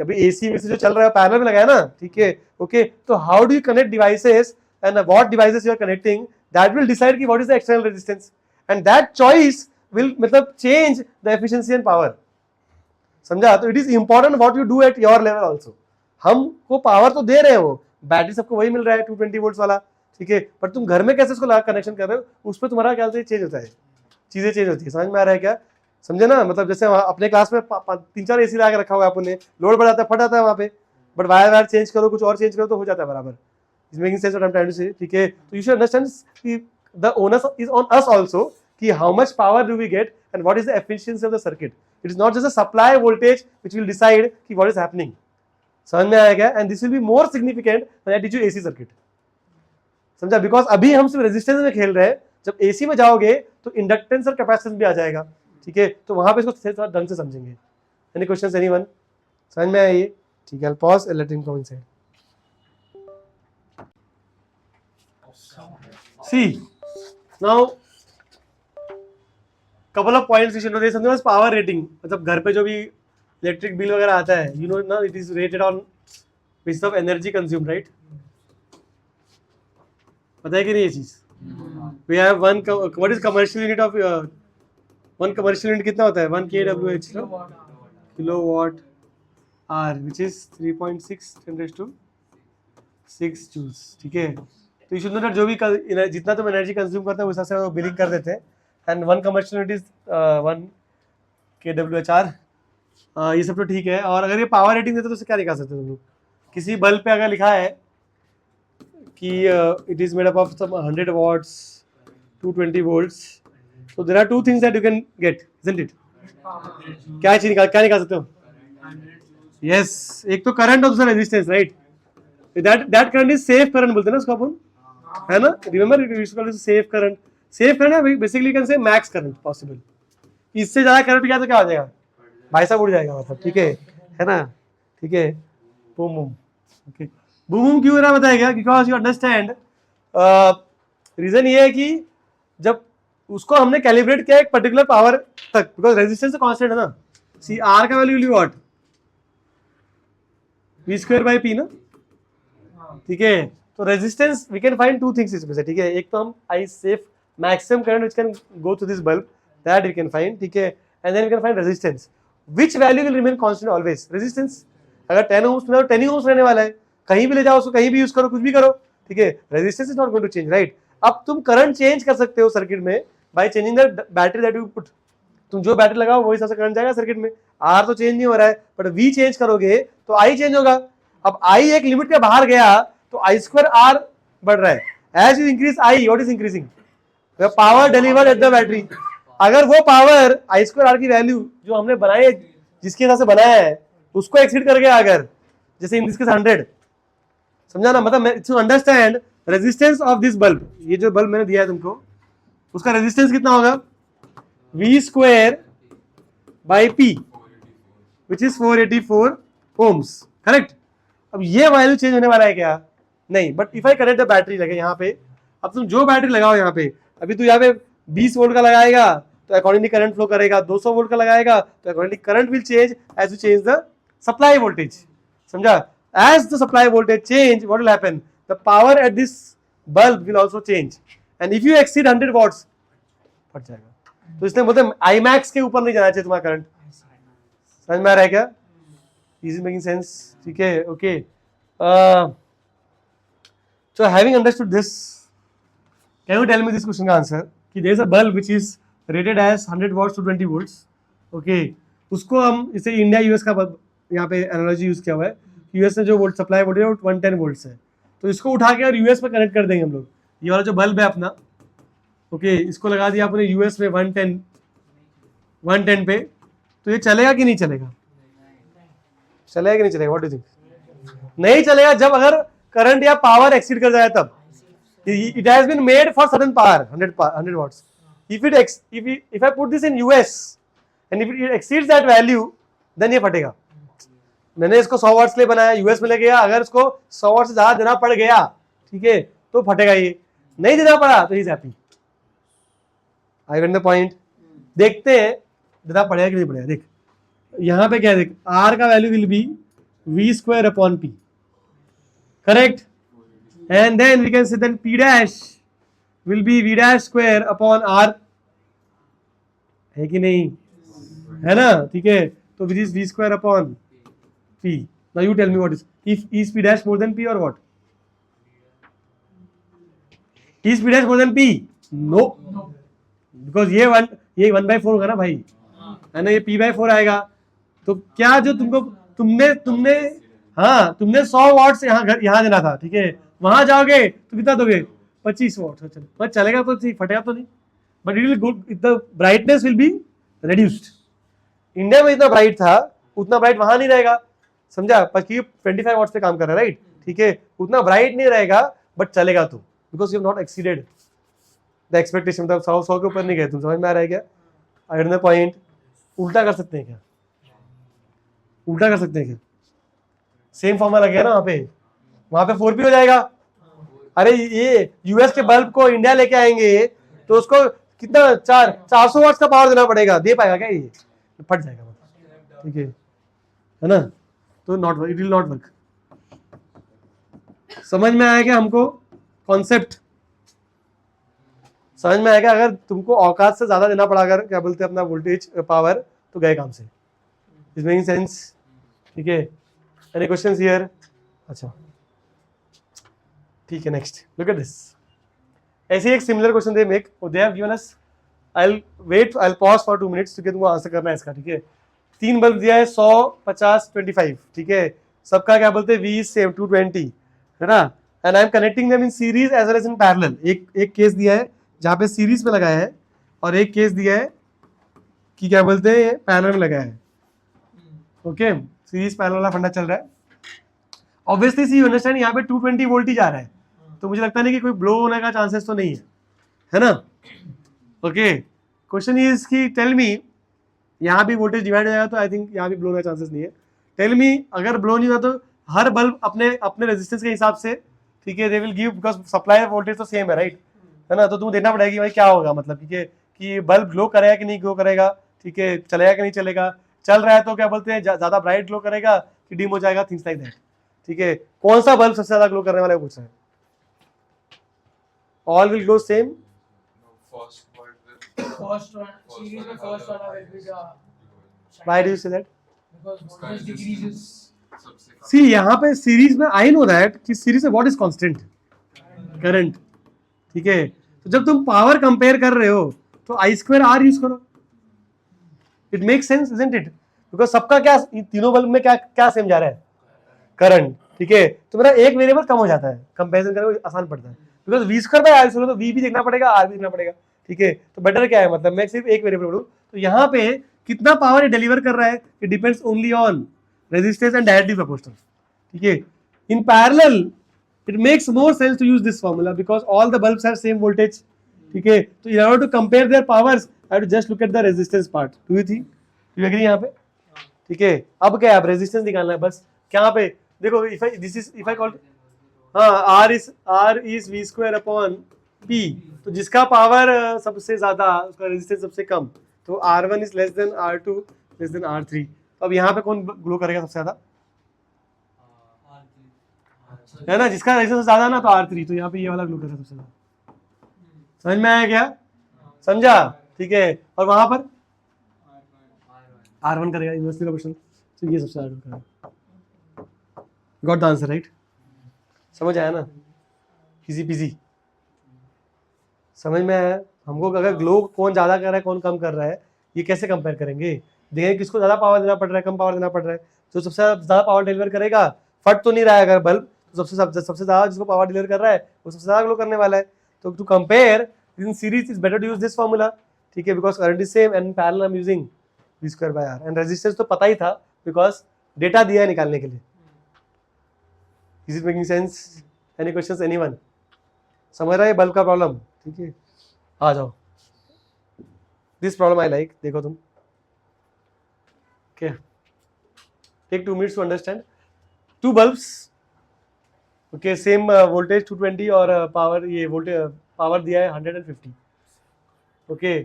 अभी एसी में से जो चल रहा है पैनल में लगाया ना, ठीक है, ओके, तो how do you connect devices and what devices you are connecting, that will decide कि what is the external resistance and that choice will मतलब change the efficiency and power. समझा? तो it is important what you do at your level also. हमको power तो दे रहे हैं, वो बैटरी सबको वही मिल रहा है 220 वोल्ट वाला, ठीक है, पर तुम घर में कैसे उसको लगा कनेक्शन कर रहे हो, उस पर तुम्हारा ख्याल से चेंज होता है, चीजें चेंज होती है. समझ में आ रहा है क्या? समझे ना? मतलब जैसे अपने क्लास में 3-4 एसी लगा के रखा हुआ है आपने, लोड बढ़ जाता है, फट जाता है वहाँ पे, बट वायर चेंज करो, कुछ और चेंज करो तो हो जाता है बराबर. Is making sense what I am trying to say? ठीक है, तो यू शुड अंडरस्टैंड कि the onus is on us also कि how much power do we get and what is the efficiency of the circuit. It is not just a supply voltage which will decide कि what is happening. समझ में आया क्या? And this will be more significant when I teach you AC circuit. समझा? Because अभी हम सिर्फ resistance में खेल रहे हैं, जब एसी में जाओगे तो इंडक्टेंस और कैपेसिटेंस भी आ जाएगा, ठीक है, तो वहां पे इसको थोड़ा ढंग से समझेंगे. Any questions anyone? समझ में आया ये? ठीक है, pause and let him come inside. See now couple of points you should know. There is something as power rating. मतलब घर पे जो भी इलेक्ट्रिक बिल वगैरह आता है, you know ना, it is rated on basis of energy consumed, right? पता है कि नहीं ये चीज? We have one what is commercial unit of one commercial unit कितना होता है? 1 kWh kilowatt hour, which is 3.6 10 raised to 6 joules. ठीक है, तो you should know that जो भी जितना तुम एनर्जी कंज्यूम करते हो उस हिसाब से वो बिलिंग कर देते हैं. And one commercial unit is 1 kWh. ये सब तो ठीक है. और अगर ये पावर रेटिंग देते तो उससे क्या निकाल सकते हो तुम लोग? किसी बल्ब पे अगर लिखा है कि it is made up of some 100 watts 220 volts, तो there are two things that you can get, isn't it? क्या निकाल सकते हो? यस, एक तो करंट और दूसरा resistance, right? That current is safe current बोलते हैं ना उसको अपन, है ना? Remember it is called safe current. Safe current basically can say max current possible. इससे ज्यादा करंट गया तो क्या हो जाएगा? भाई साहब उड़ जाएगा मतलब, ठीक है ना? ठीक है, boom boom. Okay, boom boom क्यों हो रहा बताएगा? बिकॉज यू अंडरस्टैंड रीजन ये है कि जब उसको हमने कैलिब्रेट किया एक पर्टिकुलर पावर तक, बिकॉज रेजिस्टेंस कांस्टेंट है ना. सी आर का value will be what? V²/P ना, ठीक है. तो resistance we can find two things इसमें से, ठीक है. एक तो हम I safe maximum current which can go through this bulb, that we can find, ठीक है. and then we can find resistance, which value will remain constant always? resistance अगर 10 ohms में तो 10 ohms रहने वाला है, कहीं भी ले जाओ उसको, कहीं भी यूज करो, कुछ भी करो, ठीक है. resistance is not going to change, right? अब तुम करंट चेंज कर सकते हो सर्किट में by changing the battery that you put. तुम जो बैटरी लगाओ वही हिसाब से करंट जाएगा सर्किट में. आर तो चेंज नहीं हो रहा है, बट वी चेंज करोगे तो आई चेंज होगा. अब आई एक लिमिट के बाहर गया तो I²R बढ़ रहा है. As you increase I, what is increasing? Power delivered at the battery. अगर वो पावर I²R की वैल्यू जो हमने बनाई है, जिसके हिसाब से बनाया है, उसको एक्सीड कर गया, अगर जैसे इन दिस केस 100, समझा ना? मतलब to understand resistance of this bulb, ये जो बल्ब मैंने दिया है तुमको, उसका रेजिस्टेंस कितना होगा? V²/P, which is 484 ohms, correct? अब ये वैल्यू चेंज होने वाला है क्या? नहीं. But if I connect the battery लगे यहाँ पे, अब तुम जो बैटरी लगाओ यहाँ पे, अभी तू यहाँ पे 20 वोल्ट का लगाएगा तो अकॉर्डिंगली करंट फ्लो करेगा, 200 वोल्ट का लगाएगा तो accordingly current will change as you change the supply voltage. समझा? As the supply voltage change, what will happen? The power at this bulb will also change, and if you exceed 100 watts फट जाएगा. तो इसलिए बोलते हैं I max के ऊपर नहीं जाना चाहिए तुम्हारा करंट. समझ में आ रहा है क्या? Is making sense? ठीक है, okay. So having understood this, can you tell me this question का answer? कि there is a bulb which is rated as 100 watts to 20 volts. Okay, उसको हम इसे इंडिया यूएस का यहाँ पे एनालॉजी यूज किया हुआ है. यूएस में जो वोल्ट सप्लाई वोल्टेज है 110 वोल्ट्स है, तो इसको उठा के और यूएस में कनेक्ट कर देंगे हम लोग. ये वाला जो बल्ब है अपना, ओके, इसको लगा दिया आपने यूएस में 110 पे, तो ये चलेगा कि नहीं चलेगा? चलेगा कि नहीं चलेगा? What do you think? नहीं चलेगा जब अगर करंट या पावर एक्सीड कर जाए तब. It has been made for certain power, 100 watts. If I put this in US and if it exceeds that value, then ये फटेगा. मैंने इसको 100 वाट्स के लिए बनाया, यूएस में ले गया, अगर इसको 100 वाट से ज्यादा देना पड़ गया, ठीक है, तो फटेगा. ये नहीं देना पड़ा तो he is happy. I get the point? देखते हैं देना पड़ेगा कि नहीं पड़ेगा. देख यहाँ पे क्या है, देख आर का value will be V square upon P. Correct? And then we can say then P dash will be V dash square upon R. है कि नहीं? है ना? ठीक है, तो which is V square upon P. Now you tell me what is P dash more than P or what? Is P dash more than P? No. Because ये 1/4 होगा ना भाई, है ना, ये P/4 आएगा. तो क्या जो तुमने हाँ तुमने 100 वॉट्स यहाँ देना था, ठीक है, वहां जाओगे तो कितना दोगे? 25 वॉट. बस चलेगा तो ठीक, फटेगा तो नहीं, but it will good, the brightness will be reduced. India में इतना ब्राइट था, उतना ब्राइट वहां नहीं रहेगा, समझा? 25 वॉट्स पे काम कर रहा है, राइट? ठीक है, उतना ब्राइट नहीं रहेगा बट चलेगा तो, because you have not exceeded the expectation. मतलब 100 के ऊपर नहीं गए तुम. समझ में आ रहा है क्या? I don't know point. उल्टा कर सकते हैं क्या? उल्टा कर सकते हैं क्या? सेम फॉर्मूला लगे ना वहां पे 4P हो जाएगा. अरे ये यूएस के बल्ब को इंडिया लेके आएंगे तो उसको कितना 400 वाट्स का पावर देना पड़ेगा. दे पाएगा क्या? ये फट जाएगा, ठीक है ना? तो not, it will not work. समझ में आएगा हमको कॉन्सेप्ट? समझ में आएगा? अगर तुमको औकात से ज्यादा देना पड़ा, अगर क्या बोलते हैं अपना वोल्टेज पावर, तो गए काम से. Is making sense? ठीक है. Any questions here? अच्छा ठीक है, नेक्स्ट लुक एट दिस. ऐसे एक similar question they make, they have given us. I wait, I pause for 2 minutes, ठीक है, तुमको आंसर करना है इसका. ठीक है, 3 बल्ब दिया है, 100, 50, 25, ठीक है, सबका क्या बोलते हैं V सेम 220, है ना? And I am connecting them in series as well as in parallel. एक केस दिया है जहाँ पे सीरीज में लगाया है, और एक केस दिया है कि क्या बोलते हैं पैरेलल में लगाया है. ओके, सीरीज पैरेलल वाला फंडा चल रहा है. ऑब्वियसली सी अंडरस्टैंड, यहाँ पे 220 वोल्ट ही जा रहा है, तो मुझे लगता नहीं कि कोई ब्लो होने का चांसेस तो नहीं है ना? ओके, क्वेश्चन इज कि टेल मी, यहाँ भी वोल्टेज डिवाइड हो जाएगा तो आई थिंक यहाँ भी ब्लो होने का चांसेस नहीं है. टेल मी, अगर ब्लो नहीं हुआ तो हर बल्ब अपने रेजिस्टेंस के हिसाब से, ठीक है, they will give, because supply voltage तो सेम है, राइट? है ना? तो तुम देखना पड़ेगा कि भाई क्या होगा, मतलब ठीक है, कि बल्ब ग्लो करेगा कि नहीं ग्लो करेगा, ठीक है, चलेगा कि नहीं चलेगा. चल रहा है तो क्या बोलते हैं ज्यादा ब्राइट ग्लो करेगा कि डिम हो जाएगा, थिंग्स लाइक दैट. ठीक है, कौन सा बल्ब सबसे ज्यादा ग्लो करने वाला है पूछ रहे हैं? All will glow same. First one, series में first वाला will be the. Why do you say that? Because voltage decreases. See, यहाँ पे सीरीज में आई नो दैट कि सीरीज में व्हाट इज कांस्टेंट? करंट. ठीक है, तो जब तुम पावर कंपेयर कर रहे हो तो I2R यूज करो. It make sense, isn't it? Because सबका क्या, तीनों बल्ब में क्या सेम जा रहा है? करंट. ठीक है, तो मेरा एक वेरिएबल कम हो जाता है, कंपेरिजन करने में आसान पड़ता है. बिकॉज V2/R तो V भी देखना पड़ेगा, R भी देखना पड़ेगा. ठीक है, तो बेटर क्या है, मतलब मैं सिर्फ एक वेरिएबल बोलूं तो यहाँ पे कितना पावर डिलीवर कर रहा है, it depends only on resistance and directly proportional. ठीक है, in parallel it makes more sense to use this formula because all the bulbs have same voltage. ठीक है, तो in order to compare their powers I have to just look at the resistance part. Do you think, you agree यहाँ पे? ठीक है, अब क्या है, अब रेजिस्टेंस निकालना है बस. क्या पे देखो, if I call R is V square upon P, तो जिसका पावर सबसे ज्यादा, उसका रेजिस्टेंस सबसे कम, तो R1 is less than R2 less than R3. तो अब यहाँ पे कौन ग्लो करेगा सबसे ज्यादा? है ना, जिसका रेजिस्टेंस ज्यादा ना, तो R3, तो यहाँ पे ये वाला ग्लो करेगा सबसे ज्यादा. समझ में आया क्या? समझा? ठीक है, और वहां पर R1 करेगा, इन्वर्सली प्रोपोर्शनल, तो ये सबसे ज्यादा ग्लो करेगा. Got the answer, right? समझ आया ना? Easy PG. समझ में आया हमको? अगर ग्लो कौन ज्यादा कर रहा है, कौन कम कर रहा है, ये कैसे कंपेयर करेंगे? देखेंगे किसको ज्यादा पावर देना पड़ रहा है, कम पावर देना पड़ रहा है. तो सबसे ज्यादा पावर डिलीवर करेगा, फट तो नहीं रहा है अगर बल्ब, तो सबसे ज्यादा जिसको पावर डिलीवर कर रहा है वो सबसे ज्यादा ग्लो करने वाला है. तो to compare in series is better to use this formula. ठीक है, because current is same and parallel I am using V2/R. And resistance तो पता ही था बिकॉज डेटा दिया है निकालने के लिए. Is it making sense? Any questions, anyone? समझ रहा है बल्ब का प्रॉब्लम? ठीक है, आ जाओ. This problem I like. देखो तुम, okay, take 2 minutes to understand. 2 bulbs, okay, same voltage 220 और पावर, ये वोल्टेज पावर दिया है 150. ओके,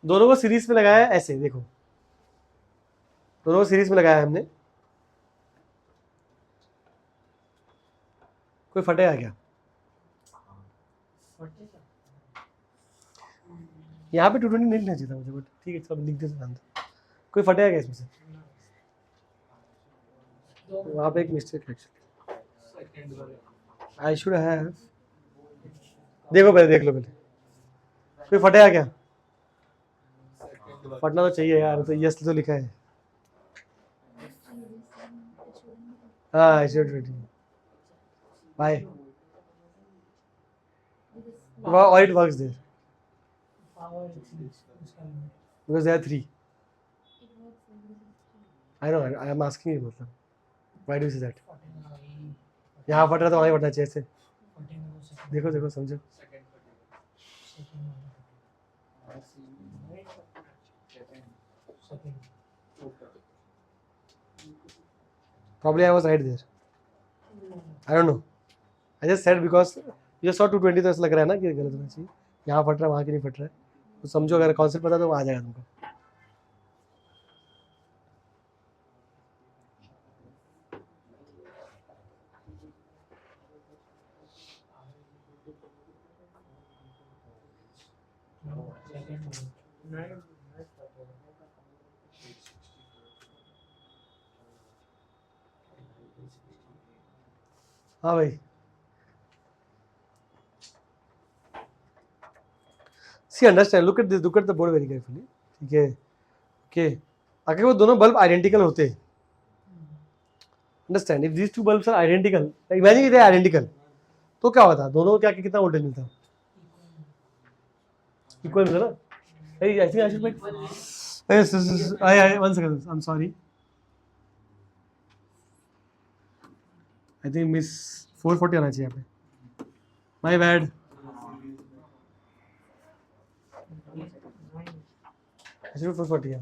दोनों को सीरीज में लगाया है. ऐसे देखो, दोनों को सीरीज में लगाया है हमने. कोई फटेगा क्या? यहाँ पे 220 नहीं लिखना चाहिए था मुझे, बट ठीक है सब लिख देते हैं। कोई फटेगा क्या इसमें से? वहाँ पे एक मिस्टेक है एक्चुअली, आई शुड हैव, देखो पहले, देख लो पहले, कोई फटेगा क्या? फटना तो चाहिए यार, तो यस तो लिखा है। हाँ I should buy, or it works there because there are 3. I know, I am asking you, मतलब why do you say that? यहाँ फट रहा तो वहाँ ही फटना चाहिए ऐसे। देखो देखो समझो, probably I was right there, I don't know, I just said because you saw 220 तो ऐसा लग रहा है ना कि गलत होना चाहिए, यहाँ फट रहा है वहाँ की नहीं फट रहा है, तो समझो अगर कॉन्सेप्ट पता तो आ जाएगा तुमको। हाँ भाई, see understand, look at this, look at the board very carefully, ठीक है? ओके, अगर वो दोनों बल्ब आइडेंटिकल होते, understand, if these two bulbs are identical, imagine it identical, तो क्या होता? दोनों क्या कितना वोल्टेज मिलता? इक्वल मिलता ना? I think I should make, yes I 1 second, I am sorry, I think miss 440 आना चाहिए यहाँ पे, माय बैड। अच्छा 440 है,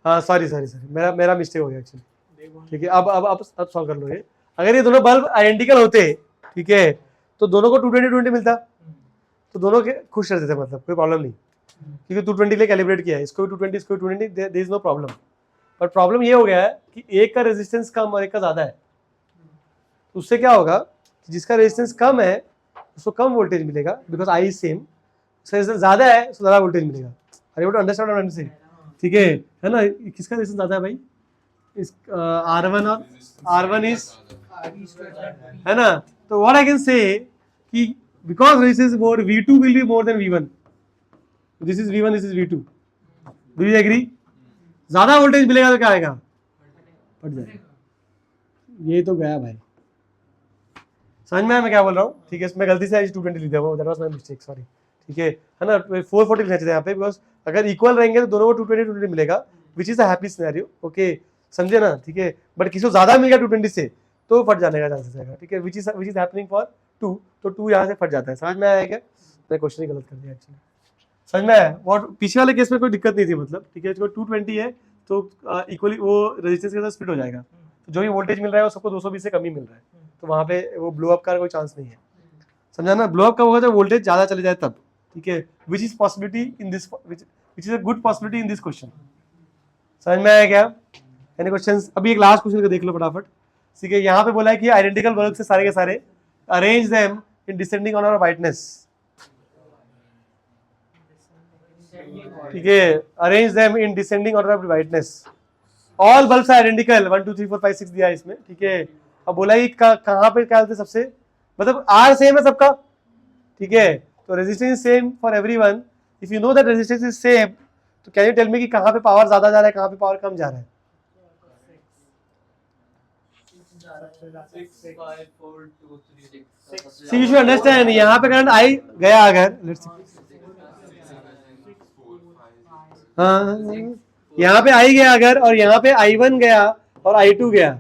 हाँ सॉरी सॉरी सॉरी, मेरा मिस्टेक हो गया एक्चुअली, ठीक है? अब सॉल्व कर लो ये। अगर ये दोनों बल्ब आइडेंटिकल होते, ठीक है, तो दोनों को 220 मिलता, तो दोनों के खुश रहते थे, मतलब कोई प्रॉब्लम नहीं, क्योंकि 220 लिए कैलिब्रेट किया है, इसको भी 220 इसको भी 220, देयर इज नो प्रॉब्लम। पर प्रॉब्लम ये हो गया है कि एक का रेजिस्टेंस कम और एक का ज़्यादा है, उससे क्या होगा कि जिसका रेजिस्टेंस कम है उसको कम वोल्टेज मिलेगा, because I is same, resistance ज़्यादा है उसको ज़्यादा वोल्टेज मिलेगा। अरे वो understand what I am saying, ठीक है ना? किसका रेजिस्टेंस ज़्यादा है भाई? इस R1 और R1 इज, है ना? तो व्हाट आई कैन से कि because resistance more, V2 will be more than V1, this is V1, this is V2, do you agree? ज्यादा वोल्टेज मिलेगा तो क्या आएगा? फट जाएगा। ये तो गया भाई, समझ में आया मैं क्या बोल रहा हूँ? ठीक है, इसमें गलती से 220 लिख दिया, that was my mistake, sorry, ठीक है ना? 440 लिखना चाहिए यहाँ पे, बिकॉज अगर इक्वल रहेंगे तो दोनों को 220 मिलेगा, which is a happy scenario, okay, समझे ना? ठीक है, बट किसी को ज्यादा मिल गया 220 से तो फट जाने का चांसेस है, ठीक है, विच इज हैपनिंग फॉर 2, तो 2 यहाँ से फट जाता है। समझ में आया क्या? मैं क्वेश्चन ही गलत कर दिया एक्चुअली, समझ में आया? और पीछे वाले केस में कोई दिक्कत नहीं थी, मतलब ठीक है, 220 है तो इक्वली वो रेजिस्टेंस के साथ स्प्लिट हो जाएगा, तो जो भी वोल्टेज मिल रहा है वो सबको 220 से कम ही मिल रहा है, तो वहाँ पे वो ब्लो अप का कोई चांस नहीं है, समझा ना? ब्लो अप कब होगा जब वोल्टेज ज़्यादा चले जाए तब, ठीक है, which is possibility in this, which is a good possibility in this question. समझ में आया क्या? Any questions? अभी एक लास्ट क्वेश्चन को देख लो फटाफट, ठीक है? यहाँ पे बोला है कि आइडेंटिकल बल्ब से सारे के सारे arrange them in descending order of brightness, ठीक है, arrange them in descending order of brightness, all bulbs are identical, 1 2 3 4 5 6 दिया है इसमें, ठीक है? अब बोला ही कहाँ पे क्या होता है सबसे, मतलब आर सेम है सबका, ठीक है, तो resistance same for everyone, if you know that resistance is same, तो कैन यू टेल मी कि कहाँ पे पावर ज्यादा जा रहा है, कहाँ पे पावर कम जा रहा है? 6 5 4 2 3 6, सी यू शुड अंडरस्टैंड, यहाँ पे करंट आई गया अगर, लेट्स हाँ, यहाँ पे आई गया अगर, और यहाँ पे I1 गया और I2 गया,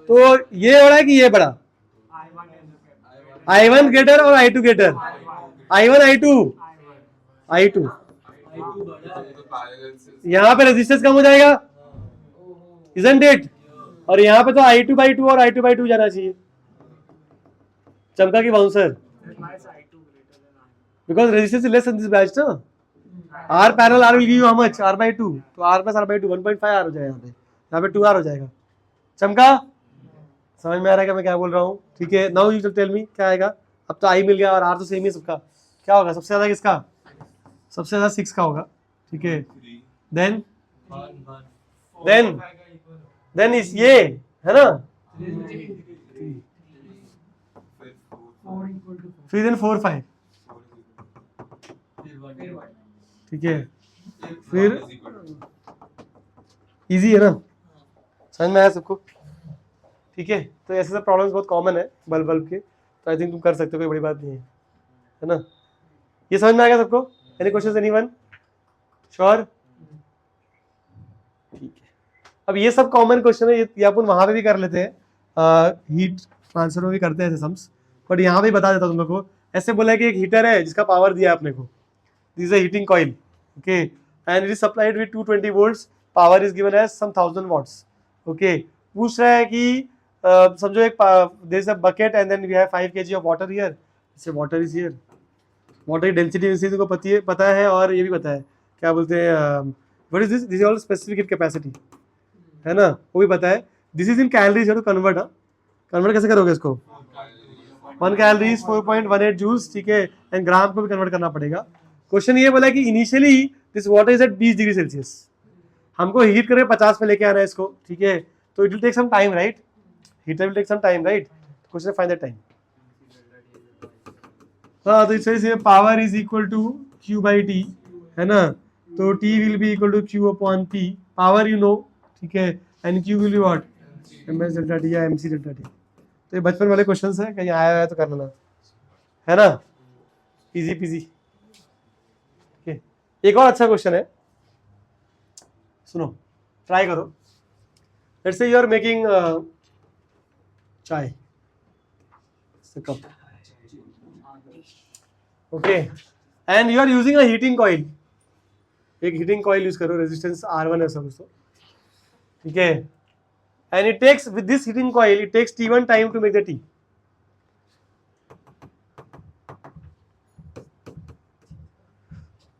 तो ये बड़ा है कि ये बड़ा? I1 ग्रेटर और I2 ग्रेटर, I1 I2, यहाँ पे रेजिस्टेंस कम हो जाएगा, इजंट इट? और यहाँ पे तो I2/2 और I2/2 जाना चाहिए, चमका की bouncer, because resistance is less in this branch ना, R parallel R will give you how much? R/2, तो R plus R/2 1.5 R हो जाएगा, यहाँ पे 2R हो जाएगा, चमका? समझ में आ रहा है कि मैं क्या बोल रहा हूँ? ठीक है, नाउ यू टेल मी क्या आएगा। अब तो आई मिल गया और आर तो सेम ही सबका। क्या होगा सबसे ज्यादा किसका? सबसे ज्यादा 6 का होगा। ठीक है, देन देन इस ये है ना, फिर देन 4 5। ठीक है, फिर इजी है ना, समझ में आया सबको? ठीक है, तो ऐसे सब प्रॉब्लम्स बहुत कॉमन है बल्ब के, तो आई थिंक तुम कर सकते हो, कोई बड़ी बात नहीं है ना। ये समझ में आ गया सबको? Any questions anyone? श्योर? ठीक है, अब ये सब कॉमन क्वेश्चन है, ये अपन वहां पे भी कर लेते हैं, हीट ट्रांसफर में भी करते हैं ऐसे सम्स, बट यहाँ पे बता देता हूं तुम लोग को। ऐसे बोला है कि एक हीटर है जिसका पावर दिया है अपने को, this is a heating coil, okay, and it is supplied with 220 volts, power is given as some 1000 watts. Okay, पूछ रहा है कि समझो एक there is a bucket and then we have 5 kg of water here, जैसे water is here, water की density को पता है, और ये भी पता है क्या बोलते हैं, what is this all specific heat capacity है ना, वो भी पता है। This is in calories, to convert, convert कैसे करोगे इसको? 1 कैलोरीज 4.18 जूल्स, ठीक है, एंड ग्राम को भी कन्वर्ट करना पड़ेगा। क्वेश्चन ये बोला कि initially this water is at 20 degree Celsius, हमको हीट करके 50 पे लेके आना है इसको, ठीक है, तो it will take some time right, heater will take some time right, question find the time. हाँ, तो इससे power is equal to Q by T है ना, तो T will be equal to Q upon P, power you know, ठीक है, and Q will be what, ms delta T या mc delta T. तो ये बचपन वाले क्वेश्चंस है, कहीं आया है तो कर लेना, है ना, इजी पीजी। ठीक है, एक और अच्छा क्वेश्चन है, सुनो, ट्राई करो। Let's say you are making chai, cup, okay, and you are using a heating coil, एक हीटिंग कॉइल यूज करो, रेजिस्टेंस R1 है सब, ठीक है, and it takes with this heating coil it takes T1 time to make the tea,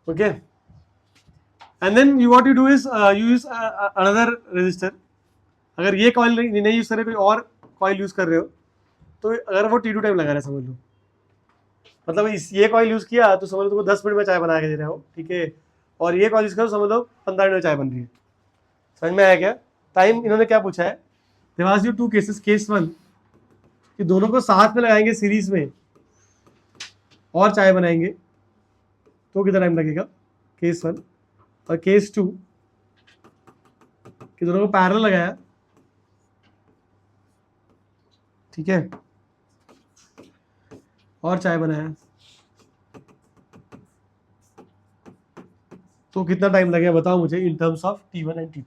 okay, and then you what you do is you use another resistor। अगर ये coil नहीं use कर रहे, कोई और कॉइल यूज कर रहे हो, तो अगर वो T2 टाइम लगा रहा है समझ लो, मतलब इस ये कॉइल यूज किया तो समझ लो तुमको 10 मिनट में चाय बना के दे रहे हो, ठीक है, और ये कॉइल यूज करो समझ लो 15 मिनट में चाय बन रही है। समझ में आया क्या? टाइम इन्होंने क्या पूछा है, they was you 2 cases, case 1 कि दोनों को साथ में लगाएंगे सीरीज में और चाय बनाएंगे तो कितना टाइम लगेगा, केस 1, और केस 2 कि दोनों को पैरेलल लगाया, ठीक है, और चाय बनाया तो कितना टाइम लगेगा बताओ मुझे इन terms of T1 and T2।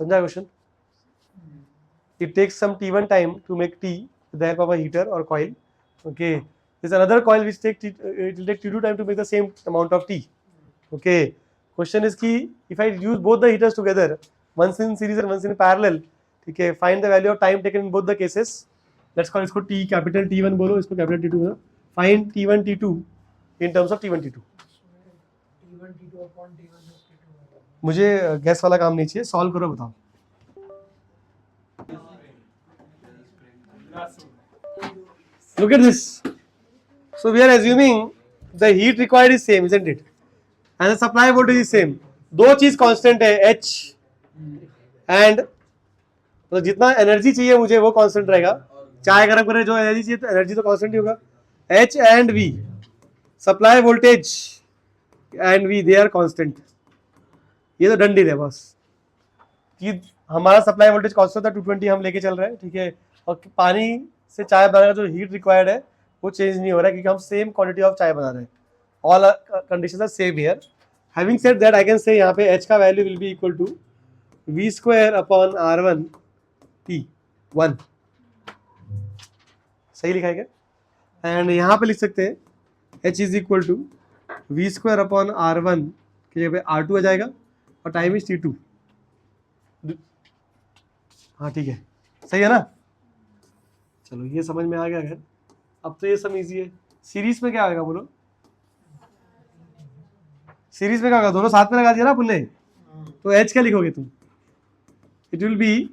समझा question? It takes some T1 time to make tea with the help of a heater और coil, okay, there's another coil which it will take T2 time to make the same amount of tea, okay। question is कि if I use both the heaters together, once in series and once in parallel, ठीक है, find the value of time taken in both the cases। let's call इसको T, capital T1 बोलो, इसको capital T2 बोलो, find T1 T2 in terms of T1 T2। T1 T2 upon T1 plus T2। मुझे gas वाला काम नहीं चाहिए, solve करो बताओ। look at this, so we are assuming the heat required is same, isn't it, and the supply voltage is same। दो चीज constant है, H एंड, तो जितना एनर्जी चाहिए मुझे वो कांस्टेंट रहेगा, चाय गरम करने जो एनर्जी चाहिए तो एनर्जी तो कांस्टेंट ही होगा। H एंड V, supply voltage and V, they are constant. ये तो डन डील है बस कि हमारा सप्लाई वोल्टेज कांस्टेंट था 220 हम लेके चल रहे हैं, ठीक है, और पानी से चाय बनाने का जो हीट रिक्वायर्ड है वो चेंज नहीं हो रहा है क्योंकि हम सेम क्वांटिटी ऑफ चाय बना रहे हैं, all conditions are same here. Having said that I can say यहाँ पे H का value will be equal to V square upon R1 T1, सही लिखा है क्या? एंड यहाँ पे लिख सकते हैं H is equal to V square upon R1 की जगह पे R2 आ जाएगा और टाइम इज T2। हाँ ठीक है, सही है ना? चलो ये समझ में आ गया अगर, अब तो ये सब इजी है। सीरीज में क्या आएगा बोलो, सीरीज में क्या होगा, दोनों साथ में लगा दिया ना अपन ने, तो H क्या लिखोगे तुम, it will be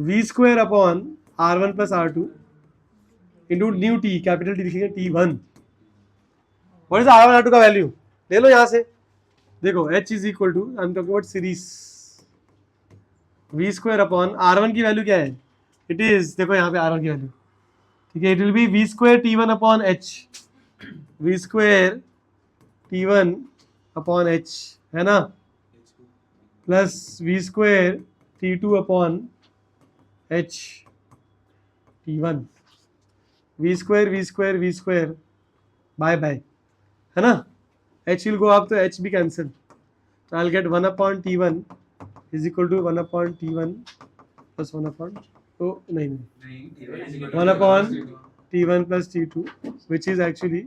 v square upon r1 plus r2 into new T, capital T लिखेंगे t1। What is r1 r2 का वैल्यू ले लो यहाँ से, देखो h is equal to, I am talking about series, v square upon r1 की value क्या है, it is, देखो यहाँ पे r1 की वैल्यू, ठीक है, it will be v square t1 upon h, v square t1 upon h, है ना, plus v square t2 upon h t1, v square by by, है ना, h will go up तो h भी cancel, तो I will get 1 upon t1 is equal to 1 upon t1 plus 1 upon, तो नहीं 1 upon t1 plus t2 which is actually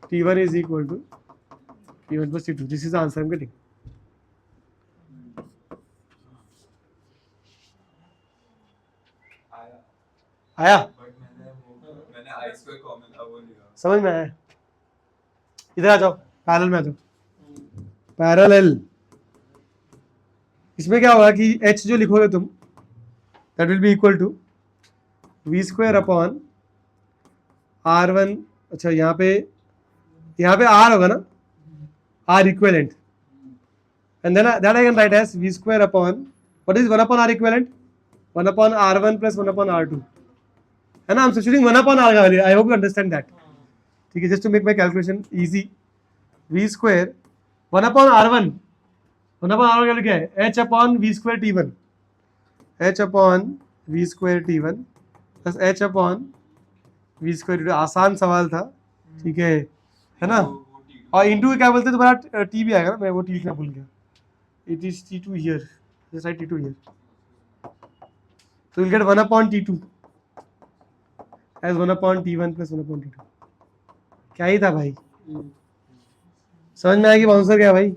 t1 is equal to t1 plus t2, this is answer I am getting. आया, मैंने आई square common अब वो लिया, समझ में आया, इधर आ जाओ, पैरेलल में आ जाओ, पैरेलल, इसमें क्या होगा कि h जो लिखोगे तुम that will be equal to v square upon r1, अच्छा यहाँ पे r होगा ना, r equivalent, and then that I can write as v square upon what is 1 upon r equivalent, 1 upon r1 plus 1 upon r2, है ना, I am substituting 1 upon r का value, I hope you understand that, ठीक है, just to make my calculation easy, v square 1 upon r1, 1 upon r का value क्या है, h upon v square t1, h upon v square t1 plus h upon v square t2, आसान सवाल था, ठीक है ना, और इंटू क्या बोलते हैं तुम्हारा t भी आएगा ना, मैं वो t लिखना भूल गया, it is t2 here, just write t2 here, तो will get 1 upon t2 as 1 upon t1 plus 1 upon t2, क्या ही था भाई, समझ में आएगी आंसर क्या भाई,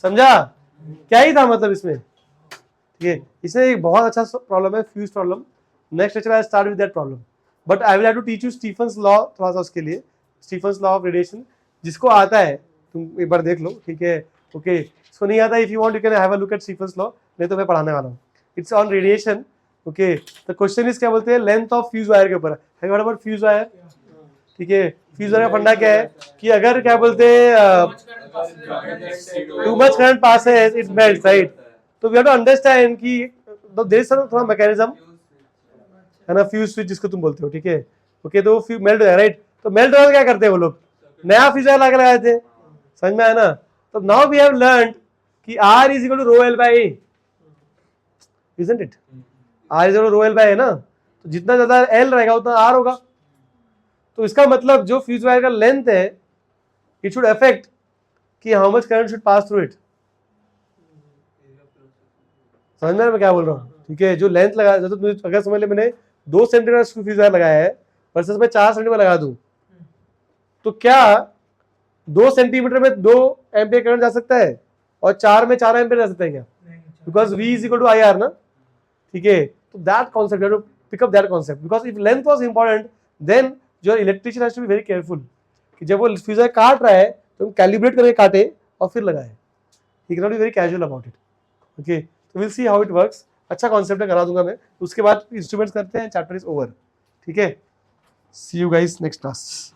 समझा क्या ही था मतलब इसमें, ठीक है, इसमें एक बहुत अच्छा प्रॉब्लम है, fuse problem, next lecture I start with that problem, but I will have to teach you Stefan's law थोड़ा सा, उसके लिए स्टीफन्स लॉ ऑफ रेडिएशन, जिसको आता है तुम एक बार देख लो, ठीक है, ओके, इसको नहीं आता, if you want you can have a look at Stefan's law, नहीं तो मैं पढ़ाने वाला हूँ, it's on radiation, okay, the question is क्या बोलते हैं, लेंथ ऑफ फ्यूज वायर के ऊपर, have you heard about fuse wire, ठीक है, फ्यूज वायर का फंडा क्या है कि अगर क्या बोलते हैं too much current passes it melts, right, तो वी हैव टू अंडरस्टैंड कि देयर इज सम थोड़ा मैकेनिज्म, है ना, फ्यूज स्विच जिसको तुम बोलते हो, ठीक है, ओके, तो वो मेल्ट हो जाएगा, राइट, तो मेल्ट होगा क्या करते हैं वो लोग, नया फ्यूज वायर लगा लगाए थे, समझ में आया ना, तो नाउ वी हैव लर्नड कि R is equal to rho L by A, isn't it, R is equal to rho L by A ना, तो जितना ज्यादा एल रहेगा उतना R होगा, तो इसका मतलब जो फ्यूज वायर का लेंथ है इट शुड अफेक्ट कि how much current should pass through it, समझ में मैं क्या बोल रहा हूँ, ठीक है, जो लेंथ लगा, जैसे तुम अगर समझ ले मैंने 2 सेंटीमीटर फ्यूज वायर लगाया है वर्सेस मैं 4 सेंटीमीटर लगा दूं, तो क्या 2 सेंटीमीटर में 2 एम्पियर करंट जा सकता है और 4 में 4 एम्पियर जा सकता है क्या, because V is equal to IR ना, ठीक है, तो that concept, you have to pick up that concept, because if length was important then your electrician has to be very careful कि जब वो फ्यूज वायर काट रहा है तो कैलिब्रेट करके काटे और फिर लगाए, he can not be very casual about it, okay, तो will see how it works, अच्छा कॉन्सेप्ट है, करा दूंगा मैं, उसके बाद इंस्ट्रूमेंट्स करते हैं, चैप्टर इज ओवर, ठीक है, सी यू गाइस नेक्स्ट क्लास।